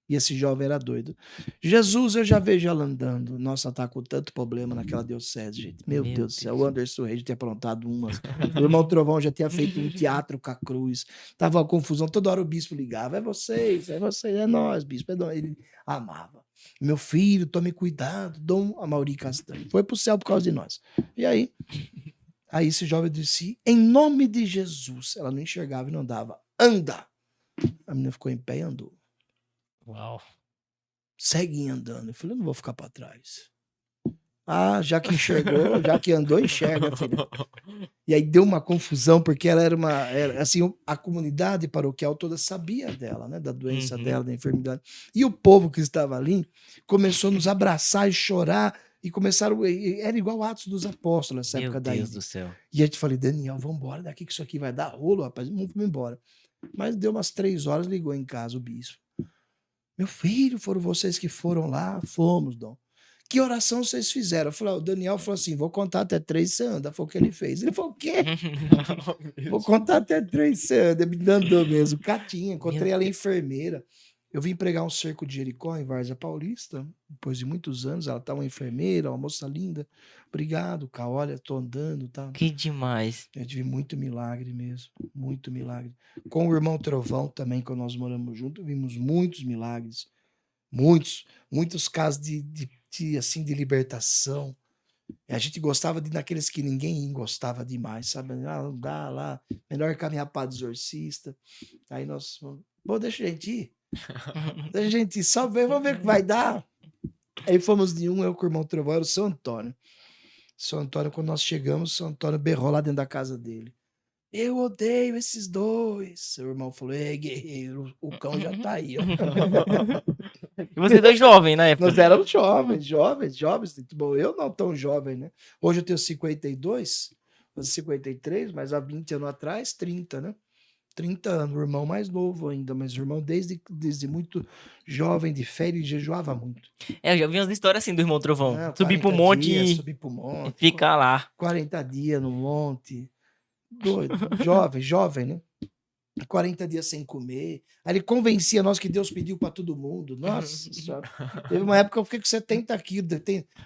E esse jovem era doido. Jesus, eu já vejo ela andando. Nossa, tá com tanto problema naquela diocese, gente. Meu Deus do céu, o Anderson Reis já tinha aprontado umas. O irmão Trovão já tinha feito um teatro com a cruz. Tava uma confusão, toda hora o bispo ligava. É vocês, é nós, bispo, é nós. Ele amava. Meu filho, tome cuidado, Dom Amaury Castanho. Foi pro céu por causa de nós. E aí esse jovem disse, em nome de Jesus. Ela não enxergava e não andava. Anda! A menina ficou em pé e andou. Uau. Segue andando. Eu falei, eu não vou ficar para trás. Ah, já que enxergou, já que andou, enxerga, filha. E aí deu uma confusão, porque ela era assim, a comunidade paroquial toda sabia dela, né? Da doença dela, da enfermidade. E o povo que estava ali começou a nos abraçar e chorar. E começaram. Era igual Atos dos Apóstolos nessa época da Meu Deus do céu. E a gente falei, Daniel, vamos embora daqui, que isso aqui vai dar rolo, rapaz. Vamos embora. Mas deu umas 3 horas, ligou em casa o bispo. Meu filho, foram vocês que foram lá? Fomos, Dom. Que oração vocês fizeram? Eu falei, o Daniel falou assim, vou contar até 3, você anda. Foi o que ele fez. Ele falou, o quê? Vou contar até 3, você anda. Me andou mesmo. Catinha, encontrei ela enfermeira. Eu vim pregar um cerco de Jericó em Várzea Paulista, depois de muitos anos. Ela tá uma enfermeira, uma moça linda. Obrigado, cara. Olha, tô andando, tá? Que demais. Eu tive muito milagre mesmo, muito milagre. Com o irmão Trovão também, quando nós moramos juntos, vimos muitos milagres, muitos casos assim, de libertação. E a gente gostava de daqueles que ninguém gostava demais, sabe? Ah, não dá lá, melhor caminhar para exorcista. Aí nós, bom, deixa a gente ir. Deixa a gente ir, só ver, vamos ver o que vai dar. Aí fomos de eu com o irmão Trovão, era o São Antônio. São Antônio, quando nós chegamos, São Antônio berrou lá dentro da casa dele. Eu odeio esses dois. Seu irmão falou, ei, guerreiro, o cão já tá aí, ó. E vocês dois jovens na época? Nós éramos jovens. Bom, eu não tão jovem, né? Hoje eu tenho 52, 53, mas há 20 anos atrás, 30, né? 30 anos, o irmão mais novo ainda, mas o irmão desde muito jovem, de fé, ele jejuava muito. Eu já vi umas histórias assim do irmão Trovão. Subir 40 pro monte dias, e subir pro monte, ficar lá. 40 dias no monte. Doido, jovem, né? 40 dias sem comer. Aí ele convencia nós que Deus pediu para todo mundo. Nossa senhora. Teve uma época que eu fiquei com 70 quilos.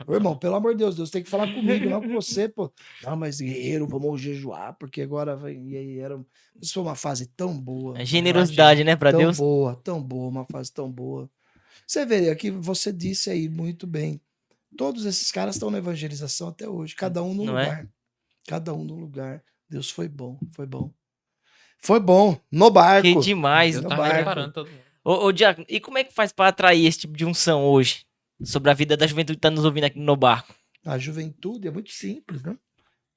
Ô, irmão, pelo amor de Deus, Deus tem que falar comigo, não com você, pô. Não, mas guerreiro, vamos jejuar, porque agora e aí isso foi uma fase tão boa. A generosidade, né, para Deus. Tão boa, uma fase tão boa. Você vê aqui, você disse aí muito bem. Todos esses caras estão na evangelização até hoje, cada um num lugar. Cada um num lugar. Deus foi bom, foi bom. Foi bom, no barco. Que demais. Eu no tava barco. preparando todo mundo. Ô, Diácono, e como é que faz para atrair esse tipo de unção hoje? Sobre a vida da juventude que tá nos ouvindo aqui no barco. A juventude é muito simples, né?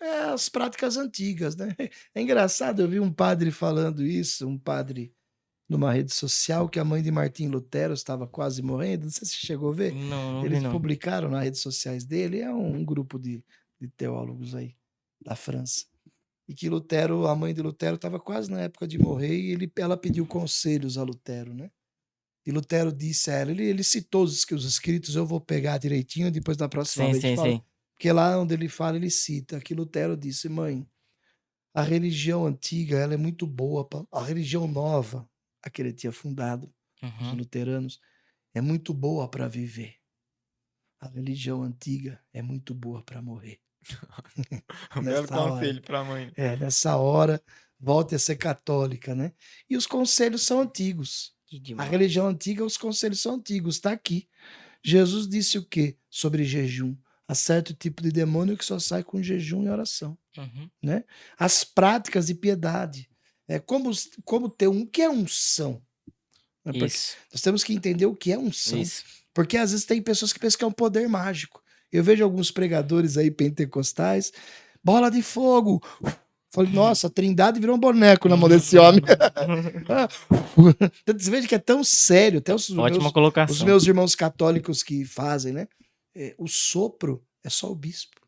É as práticas antigas, né? É engraçado, eu vi um padre falando isso, um padre numa rede social, que a mãe de Martim Lutero estava quase morrendo. Não sei se você chegou a ver. Não Eles vi, não. publicaram nas redes sociais dele, é um grupo de teólogos aí da França. E que Lutero, a mãe de Lutero, estava quase na época de morrer e ela pediu conselhos a Lutero, né? E Lutero disse a ela, ele citou os escritos, eu vou pegar direitinho, depois na próxima vez sim, fala, sim. porque lá onde ele fala, ele cita que Lutero disse, mãe, a religião antiga ela é muito boa, a religião nova, a que ele tinha fundado, os luteranos, é muito boa para viver. A religião antiga é muito boa para morrer. Um belo conselho para a mãe. Nessa hora, volte a ser católica, né? E os conselhos são antigos. A religião antiga, os conselhos são antigos, está aqui. Jesus disse o quê sobre jejum? Há certo tipo de demônio que só sai com jejum e oração. Né? As práticas de piedade. Como ter o que é unção? Nós temos que entender o que é unção. Porque às vezes tem pessoas que pensam que é um poder mágico. Eu vejo alguns pregadores aí pentecostais, bola de fogo. Falei, nossa, a Trindade virou um boneco na mão desse homem. Você veja que é tão sério, até os meus irmãos católicos que fazem, né? O sopro é só o bispo.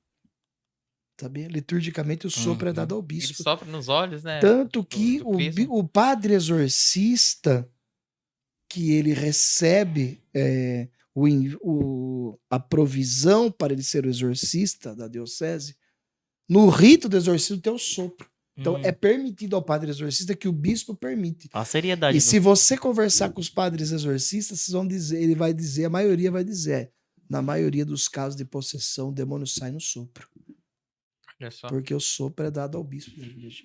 Sabia? Liturgicamente o sopro é dado ao bispo. Ele sopra nos olhos, né? Tanto que o padre exorcista, que ele recebe a provisão para ele ser o exorcista da diocese, no rito do exorcismo tem o sopro. Então é permitido ao padre exorcista que o bispo permite. A seriedade. E se você conversar com os padres exorcistas, vocês vão dizer, ele vai dizer, a maioria vai dizer, na maioria dos casos de possessão, o demônio sai no sopro. Porque o sopro é dado ao bispo da igreja.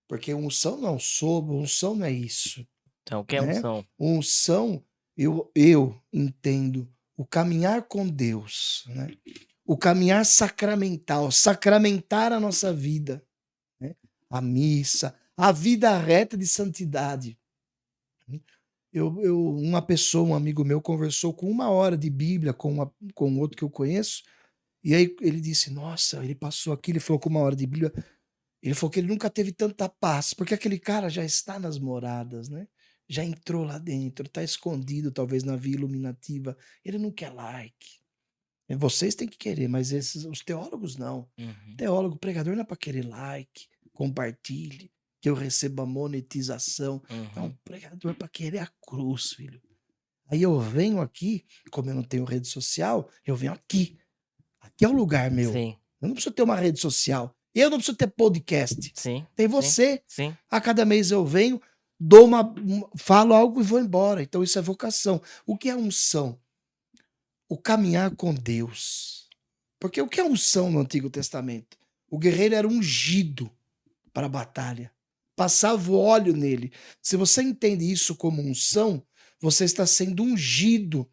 Porque unção não é um sopro, unção não é isso. Então, o que é unção? Unção, eu entendo o caminhar com Deus, né? O caminhar sacramental, sacramentar a nossa vida, né? A missa, a vida reta de santidade. Uma pessoa, um amigo meu, conversou com 1 hora de Bíblia com outro que eu conheço, e aí ele disse, nossa, ele passou aqui, ele falou com 1 hora de Bíblia, ele falou que ele nunca teve tanta paz, porque aquele cara já está nas moradas, né? Já entrou lá dentro, está escondido talvez na via iluminativa, ele não quer like. Vocês têm que querer, mas os teólogos não. Teólogo, pregador não é para querer like, compartilhe, que eu receba monetização. Não, pregador é para querer a cruz, filho. Aí eu venho aqui, como eu não tenho rede social, eu venho aqui. Aqui é o lugar meu. Sim. Eu não preciso ter uma rede social. Eu não preciso ter podcast. Sim. Tem você. Sim. A cada mês eu venho, falo algo e vou embora. Então isso é vocação. O que é unção? O caminhar com Deus. Porque o que é unção no Antigo Testamento? O guerreiro era ungido para a batalha. Passava o óleo nele. Se você entende isso como unção, você está sendo ungido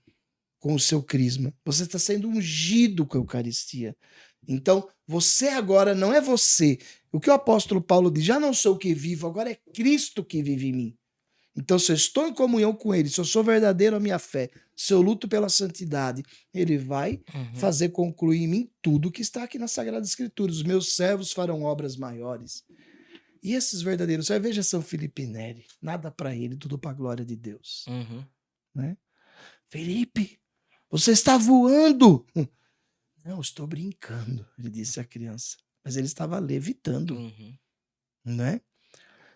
com o seu crisma. Você está sendo ungido com a Eucaristia. Então, você agora não é você. O que o apóstolo Paulo diz, já não sou o que vivo, agora é Cristo que vive em mim. Então, se eu estou em comunhão com ele, se eu sou verdadeiro a minha fé, se eu luto pela santidade, ele vai fazer concluir em mim tudo que está aqui na Sagrada Escritura. Os meus servos farão obras maiores. E esses verdadeiros, você veja São Felipe Neri, nada para ele, tudo para a glória de Deus. Né? Felipe, você está voando. Não, estou brincando, ele disse à criança. Mas ele estava levitando. Né?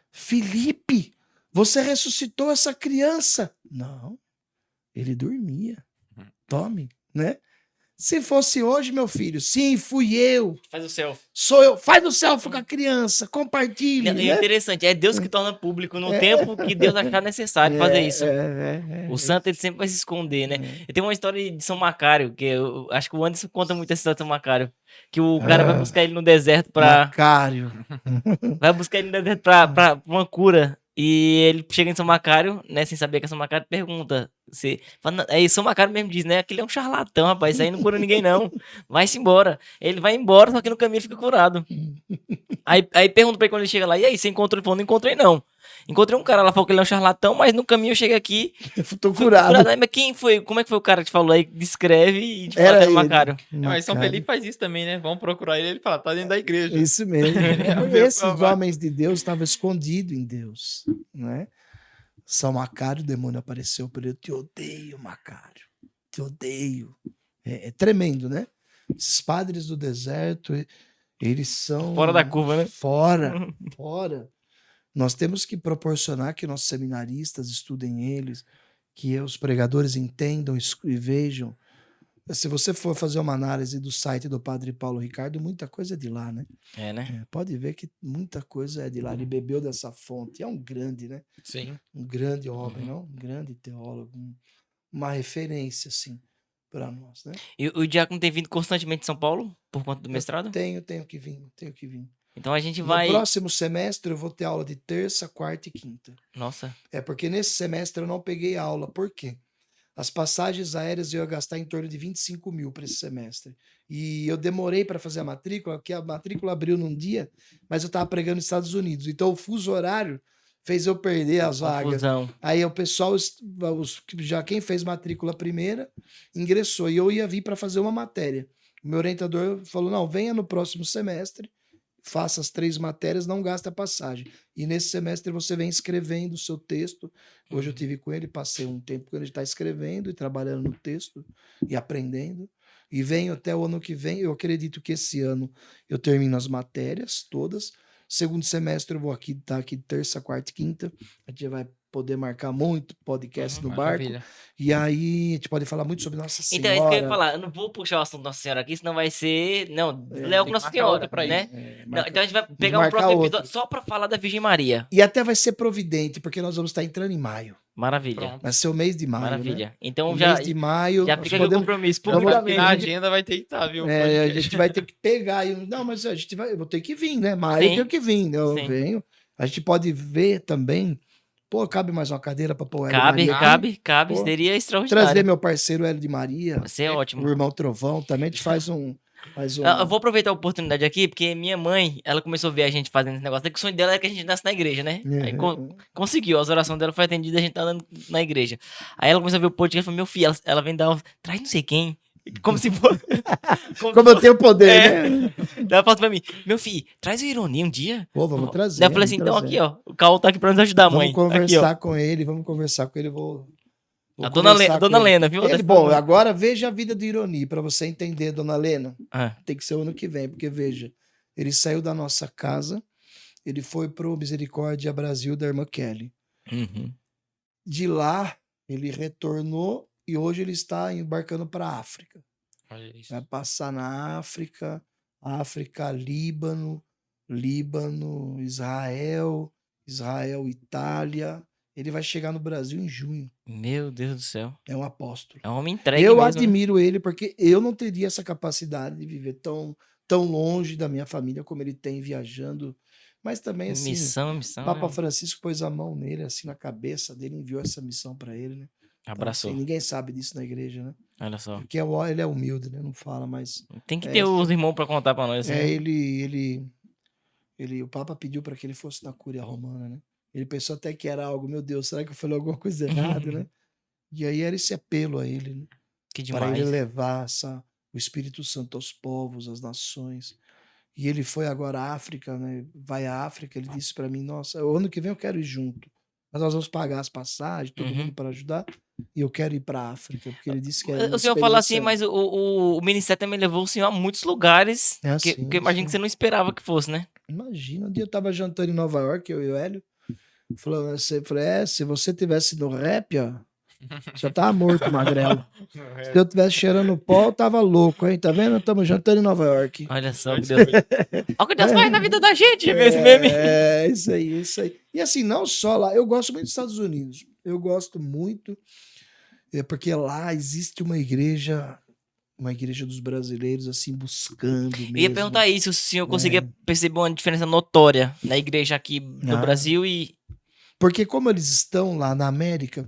Felipe, você ressuscitou essa criança. Não, ele dormia. Tome, né? Se fosse hoje, meu filho, sim, fui eu. Faz o selfie. Sou eu. Faz o selfie com a criança, compartilhe. É interessante, é Deus que torna público no tempo que Deus achar necessário fazer isso. O santo, ele sempre vai se esconder, né? Eu tenho uma história de São Macário, que eu acho que o Anderson conta muito essa história de São Macário, que o cara vai buscar ele no deserto pra... Macário. Vai buscar ele no deserto pra uma cura. E ele chega em São Macário, né, sem saber que é São Macário, pergunta. Aí São Macário mesmo diz, né, aquele é um charlatão, rapaz, isso aí não cura ninguém não. Vai-se embora. Ele vai embora, só que no caminho ele fica curado. Aí pergunta pra ele quando ele chega lá, e aí, você encontrou? Ele falou, não encontrei não. Encontrei um cara lá, falou que ele é um charlatão, mas no caminho eu cheguei aqui... Tô curado. Mas quem foi? Como é que foi o cara que te falou aí? Descreve e te fala que é o Macário. Mas São Felipe faz isso também, né? Vamos procurar ele fala, tá dentro da igreja. Isso mesmo. Esses homens de Deus estavam escondidos em Deus, né? São Macário, o demônio apareceu para ele, eu te odeio, Macário. Te odeio. É tremendo, né? Esses padres do deserto, eles são... Fora da curva, né? Fora. Nós temos que proporcionar que nossos seminaristas estudem eles, que os pregadores entendam e vejam. Se você for fazer uma análise do site do Padre Paulo Ricardo, muita coisa é de lá, né? né? Pode ver que muita coisa é de lá. Ele bebeu dessa fonte. É um grande, né? Sim. Um grande homem, não? Um grande teólogo. Uma referência, assim, para nós, né? E o Diácono tem vindo constantemente em São Paulo por conta do mestrado? Tenho que vir. Então a gente No vai... próximo semestre eu vou ter aula de terça, quarta e quinta. Nossa. Porque nesse semestre eu não peguei aula. Por quê? As passagens aéreas eu ia gastar em torno de 25 mil para esse semestre. E eu demorei para fazer a matrícula, porque a matrícula abriu num dia, mas eu estava pregando nos Estados Unidos. Então o fuso horário fez eu perder as vagas. Aí o pessoal, já quem fez matrícula primeira, ingressou. E eu ia vir para fazer uma matéria. O meu orientador falou, não, venha no próximo semestre, faça as 3 matérias, não gasta passagem. E nesse semestre você vem escrevendo o seu texto. Hoje eu tive com ele, passei um tempo com ele, está escrevendo e trabalhando no texto e aprendendo. E venho até o ano que vem. Eu acredito que esse ano eu termino as matérias todas. Segundo semestre eu vou estar aqui terça, quarta e quinta. A gente vai poder marcar muito podcast no barco. E aí a gente pode falar muito sobre Nossa Senhora. Então, é isso que eu ia falar. Eu não vou puxar o assunto Nossa Senhora aqui, senão vai ser... Não, Léo com Nossa Senhora, né? Então a gente vai pegar um próximo episódio só para falar da Virgem Maria. E até vai ser providente, porque nós vamos estar entrando em maio. Maravilha. Pronto. Vai ser o mês de maio. Maravilha. Né? Então o já... mês de maio... Já fica aqui o compromisso publicamente. Na agenda vai ter que estar, viu? A gente vai ter que pegar... Não, mas a gente vai... Eu vou ter que vir, né? Maio eu tenho que vir. Eu venho. A gente pode ver também... Pô, cabe mais uma cadeira para pôr o Hélio Maria? Cabe. Pô, seria extraordinário. Trazer meu parceiro Hélio de Maria. Vai ser ótimo. O irmão Trovão também. A gente faz um... Eu vou aproveitar a oportunidade aqui, porque minha mãe, ela começou a ver a gente fazendo esse negócio. Que o sonho dela é que a gente nasce na igreja, né? Aí conseguiu, as orações dela foi atendida, a gente tá andando na igreja. Aí ela começou a ver o podcast e falou, meu filho, ela vem dar traz não sei quem. Como se fosse... Como eu tenho poder, né? Daí ela falou pra mim, meu filho, traz o Ironia um dia. Pô, vamos trazer. Daí eu falei assim, então aqui, ó, o Caô tá aqui pra nos ajudar, mãe. Vamos conversar com ele, Vou a Dona Lena, viu? Bom, agora veja a vida do Ironi, para você entender, Dona Lena. Tem que ser o ano que vem, porque veja, ele saiu da nossa casa, ele foi pro Misericórdia Brasil da irmã Kelly. De lá, ele retornou e hoje ele está embarcando para a África. Vai passar na África, Líbano, Israel, Itália. Ele vai chegar no Brasil em junho. Meu Deus do céu. É um apóstolo. É um homem entregue Eu mesmo, admiro ele porque eu não teria essa capacidade de viver tão longe da minha família como ele tem viajando. Mas também, assim, missão, Papa Francisco pôs a mão nele, assim, na cabeça dele, enviou essa missão para ele, né? Abraçou. Então, assim, ninguém sabe disso na igreja, né? Olha só. Porque ele é humilde, né? Não fala, mas... Tem que ter os irmãos para contar para nós. Assim. O Papa pediu para que ele fosse na Cúria Romana, né? Ele pensou até que era algo, meu Deus, será que eu falei alguma coisa errada, né? E aí era esse apelo a ele, né? Que demais. Para ele levar o Espírito Santo aos povos, às nações. E ele foi agora à África, né? Vai à África, ele disse para mim, nossa, o ano que vem eu quero ir junto. Mas nós vamos pagar as passagens, todo mundo para ajudar. E eu quero ir para a África, porque ele disse que era o senhor fala assim, mas o ministério também levou o senhor a muitos lugares que eu imagino que você não esperava que fosse, né? Imagina, um dia eu tava jantando em Nova York, eu e o Hélio. Falei, se você tivesse no rap, ó, já tava morto, magrelo. Se eu tivesse cheirando pó, eu tava louco, hein? Tá vendo? Estamos jantando em Nova York. Olha só o que Deus... Olha o que Deus faz na vida da gente, esse meme. Isso aí. E assim, não só lá, eu gosto muito dos Estados Unidos. Eu gosto muito, porque lá existe uma igreja dos brasileiros, assim, buscando mesmo. Eu ia perguntar isso, se o senhor conseguia perceber uma diferença notória na igreja aqui do Brasil e... Porque como eles estão lá na América,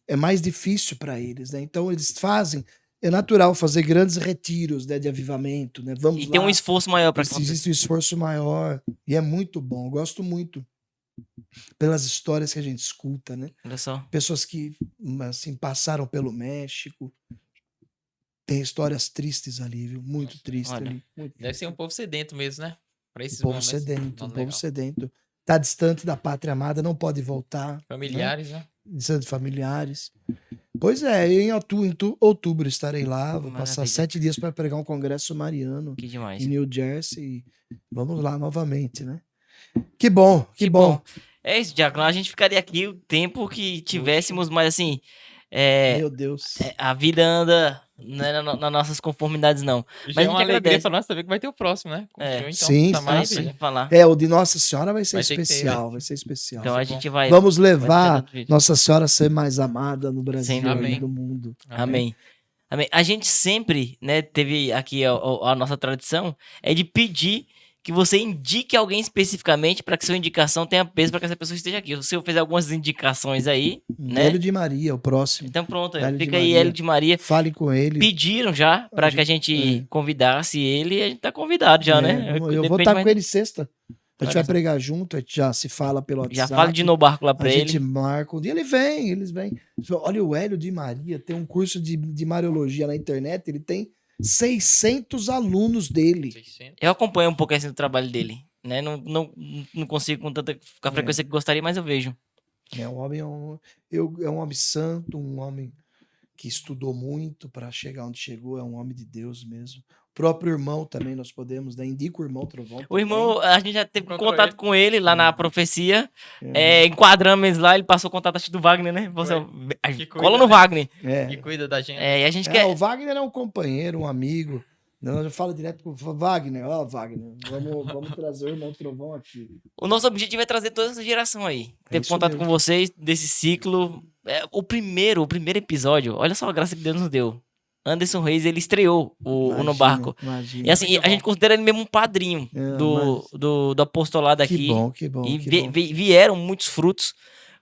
é mais difícil para eles, né? Então eles fazem... É natural fazer grandes retiros, né, de avivamento, né? Vamos lá. Tem um esforço maior para acontecer. Existe um esforço maior. E é muito bom. Eu gosto muito pelas histórias que a gente escuta, né? Olha só. Pessoas que, assim, passaram pelo México. Tem histórias tristes ali, viu? Muito tristes ali. Deve ser um povo sedento mesmo, né? Pra esses um povo sedento. Tá distante da pátria amada, não pode voltar. Familiares, né? Distante de familiares. Pois é, em outubro estarei lá. Vou passar 7 dias para pregar um congresso mariano. Que demais. Em New Jersey. Vamos lá novamente, né? Que bom, que bom. É isso, Diácono. A gente ficaria aqui o tempo que tivéssemos, mas assim, Meu Deus. a vida anda não é nas nossas conformidades, não. Já Mas é a uma gente alegria agradece. pra nós saber que vai ter o próximo, né? É. Então, Sim, tá sim, maravilha. sim. Falar. O de Nossa Senhora vai ser Vai ter que ter, especial, vai ser especial. Então a gente vai. Vamos vai levar ter jeito. Nossa Senhora a ser mais amada no Brasil Sem e dúvida. no mundo. Amém. Amém. A gente sempre, né, teve aqui a nossa tradição é de pedir que você indique alguém especificamente para que sua indicação tenha peso para que essa pessoa esteja aqui. O senhor fez algumas indicações aí, né? Hélio de Maria, o próximo. Então pronto, Hélio de fica aí Maria. Hélio de Maria. Fale com ele. Pediram já para que a gente convidasse ele e a gente tá convidado já, né? Eu vou Depende estar mais- com ele sexta. A gente Olha vai só. pregar junto, a gente já se fala pelo Já WhatsApp. fala de no barco lá para A ele. gente marca um dia, eles vêm. Olha, o Hélio de Maria tem um curso de Mariologia na internet, ele tem 600 alunos dele. 600. Eu acompanho um pouco assim do trabalho dele, né? Não consigo com tanta com a frequência que gostaria, mas eu vejo. É um homem, é um homem santo, um homem que estudou muito para chegar onde chegou, é um homem de Deus mesmo. O próprio irmão também nós podemos, né? Indica o irmão Trovão. O irmão, a gente já teve Encontrou contato ele. com ele lá na profecia. É, Enquadramos eles lá, ele passou o contato acho, do Wagner, né? Você, Que cola cuida, no né? Wagner. Que cuida da gente. E a gente quer. O Wagner é um companheiro, um amigo. Não, eu falo direto com o Wagner. Ó, Wagner, vamos trazer o irmão Trovão aqui. O nosso objetivo é trazer toda essa geração aí. Ter isso contato mesmo. com vocês desse ciclo. O primeiro episódio, olha só a graça que Deus nos deu. Anderson Reis, ele estreou o No Barco. Imagina. E assim, Muito a gente bom. considera ele mesmo um padrinho do apostolado aqui. Que bom, que bom. E que bom. vieram muitos frutos.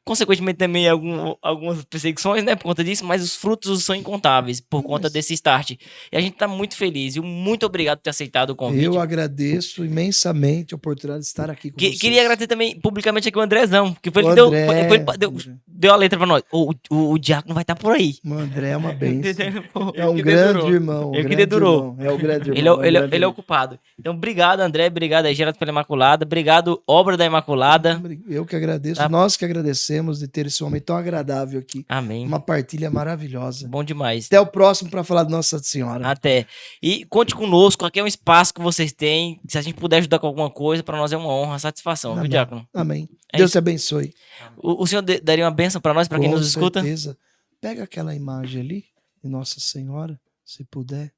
Consequentemente, também algumas perseguições, né? Por conta disso, mas os frutos são incontáveis por conta desse start. E a gente tá muito feliz. E muito obrigado por ter aceitado o convite. Eu agradeço imensamente a oportunidade de estar aqui com vocês. Queria agradecer também publicamente aqui o Andrezão, que foi O ele que André. deu a letra pra nós. O Diácono vai estar por aí. O André é uma bênção. Pô, É um que grande dedurou. irmão. um Ele que grande dedurou. irmão. É o grande irmão. Ele é, um ele, é, grande ele é irmão. ocupado. Então, obrigado, André. Obrigado aí, Gerado pela Imaculada. Obrigado, Obra da Imaculada. Eu que agradeço. Tá. Nós que agradecemos de ter esse momento tão agradável aqui. Amém. Uma partilha maravilhosa. Bom demais. Até o próximo para falar de Nossa Senhora. Até. E conte conosco, aqui é um espaço que vocês têm. Se a gente puder ajudar com alguma coisa, pra nós é uma honra, uma satisfação, viu, Amém. Diácono? Amém. É Deus isso. te abençoe. O senhor daria uma bênção pra nós, pra quem Com nos escuta? certeza. Pega aquela imagem ali de Nossa Senhora, se puder.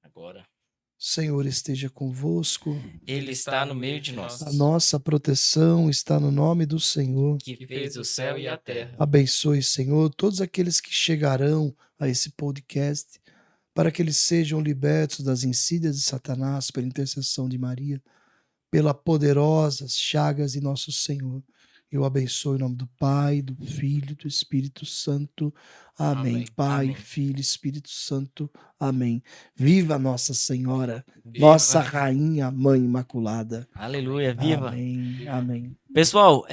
Agora. O Senhor esteja convosco. Ele está no meio de nós, A nossa proteção está no nome do Senhor. que fez o céu e a terra. Abençoe, Senhor, todos aqueles que chegarão a esse podcast, para que eles sejam libertos das insídias de Satanás pela intercessão de Maria, pela poderosas chagas de nosso Senhor. Eu abençoe em nome do Pai, do Filho e do Espírito Santo. Amém. Amém. Pai, Amém. Filho, Espírito Santo. Amém. Viva Nossa Senhora, Viva. nossa Rainha, Mãe Imaculada. Aleluia, viva. Amém. Amém. Pessoal,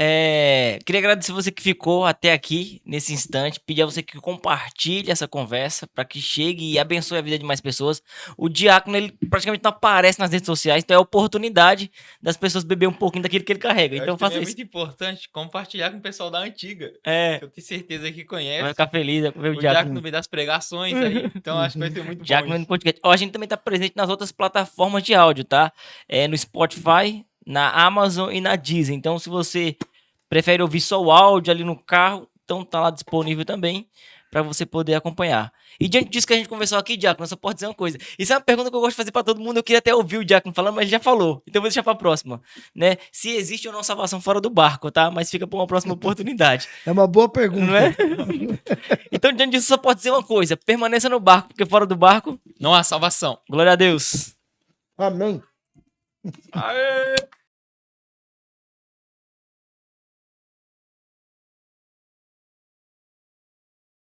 queria agradecer você que ficou até aqui nesse instante, pedir a você que compartilhe essa conversa para que chegue e abençoe a vida de mais pessoas. O Diácono, ele praticamente não aparece nas redes sociais, então é a oportunidade das pessoas beber um pouquinho daquilo que ele carrega. Eu Então acho que faça é isso. muito importante compartilhar com o pessoal da antiga. É, Que eu tenho certeza que vai conhece. ficar feliz ver o O Diácono Diácono. no meio das pregações aí. Então acho que vai ser muito bom. Diácono no isso. podcast. Ó, a gente também tá presente nas outras plataformas de áudio, tá? No Spotify, na Amazon e na Deezer. Então, se você prefere ouvir só o áudio ali no carro, então tá lá disponível também para você poder acompanhar. E diante disso que a gente conversou aqui, Diácono, eu só posso dizer uma coisa. Isso é uma pergunta que eu gosto de fazer para todo mundo. Eu queria até ouvir o Diácono falando, mas ele já falou. Então eu vou deixar para a próxima, né? Se existe ou não salvação fora do barco, tá? Mas fica para uma próxima oportunidade. É uma boa pergunta. Não é? Então, diante disso, só pode dizer uma coisa: permaneça no barco, porque fora do barco, Não há salvação. glória a Deus. Amém. Aê!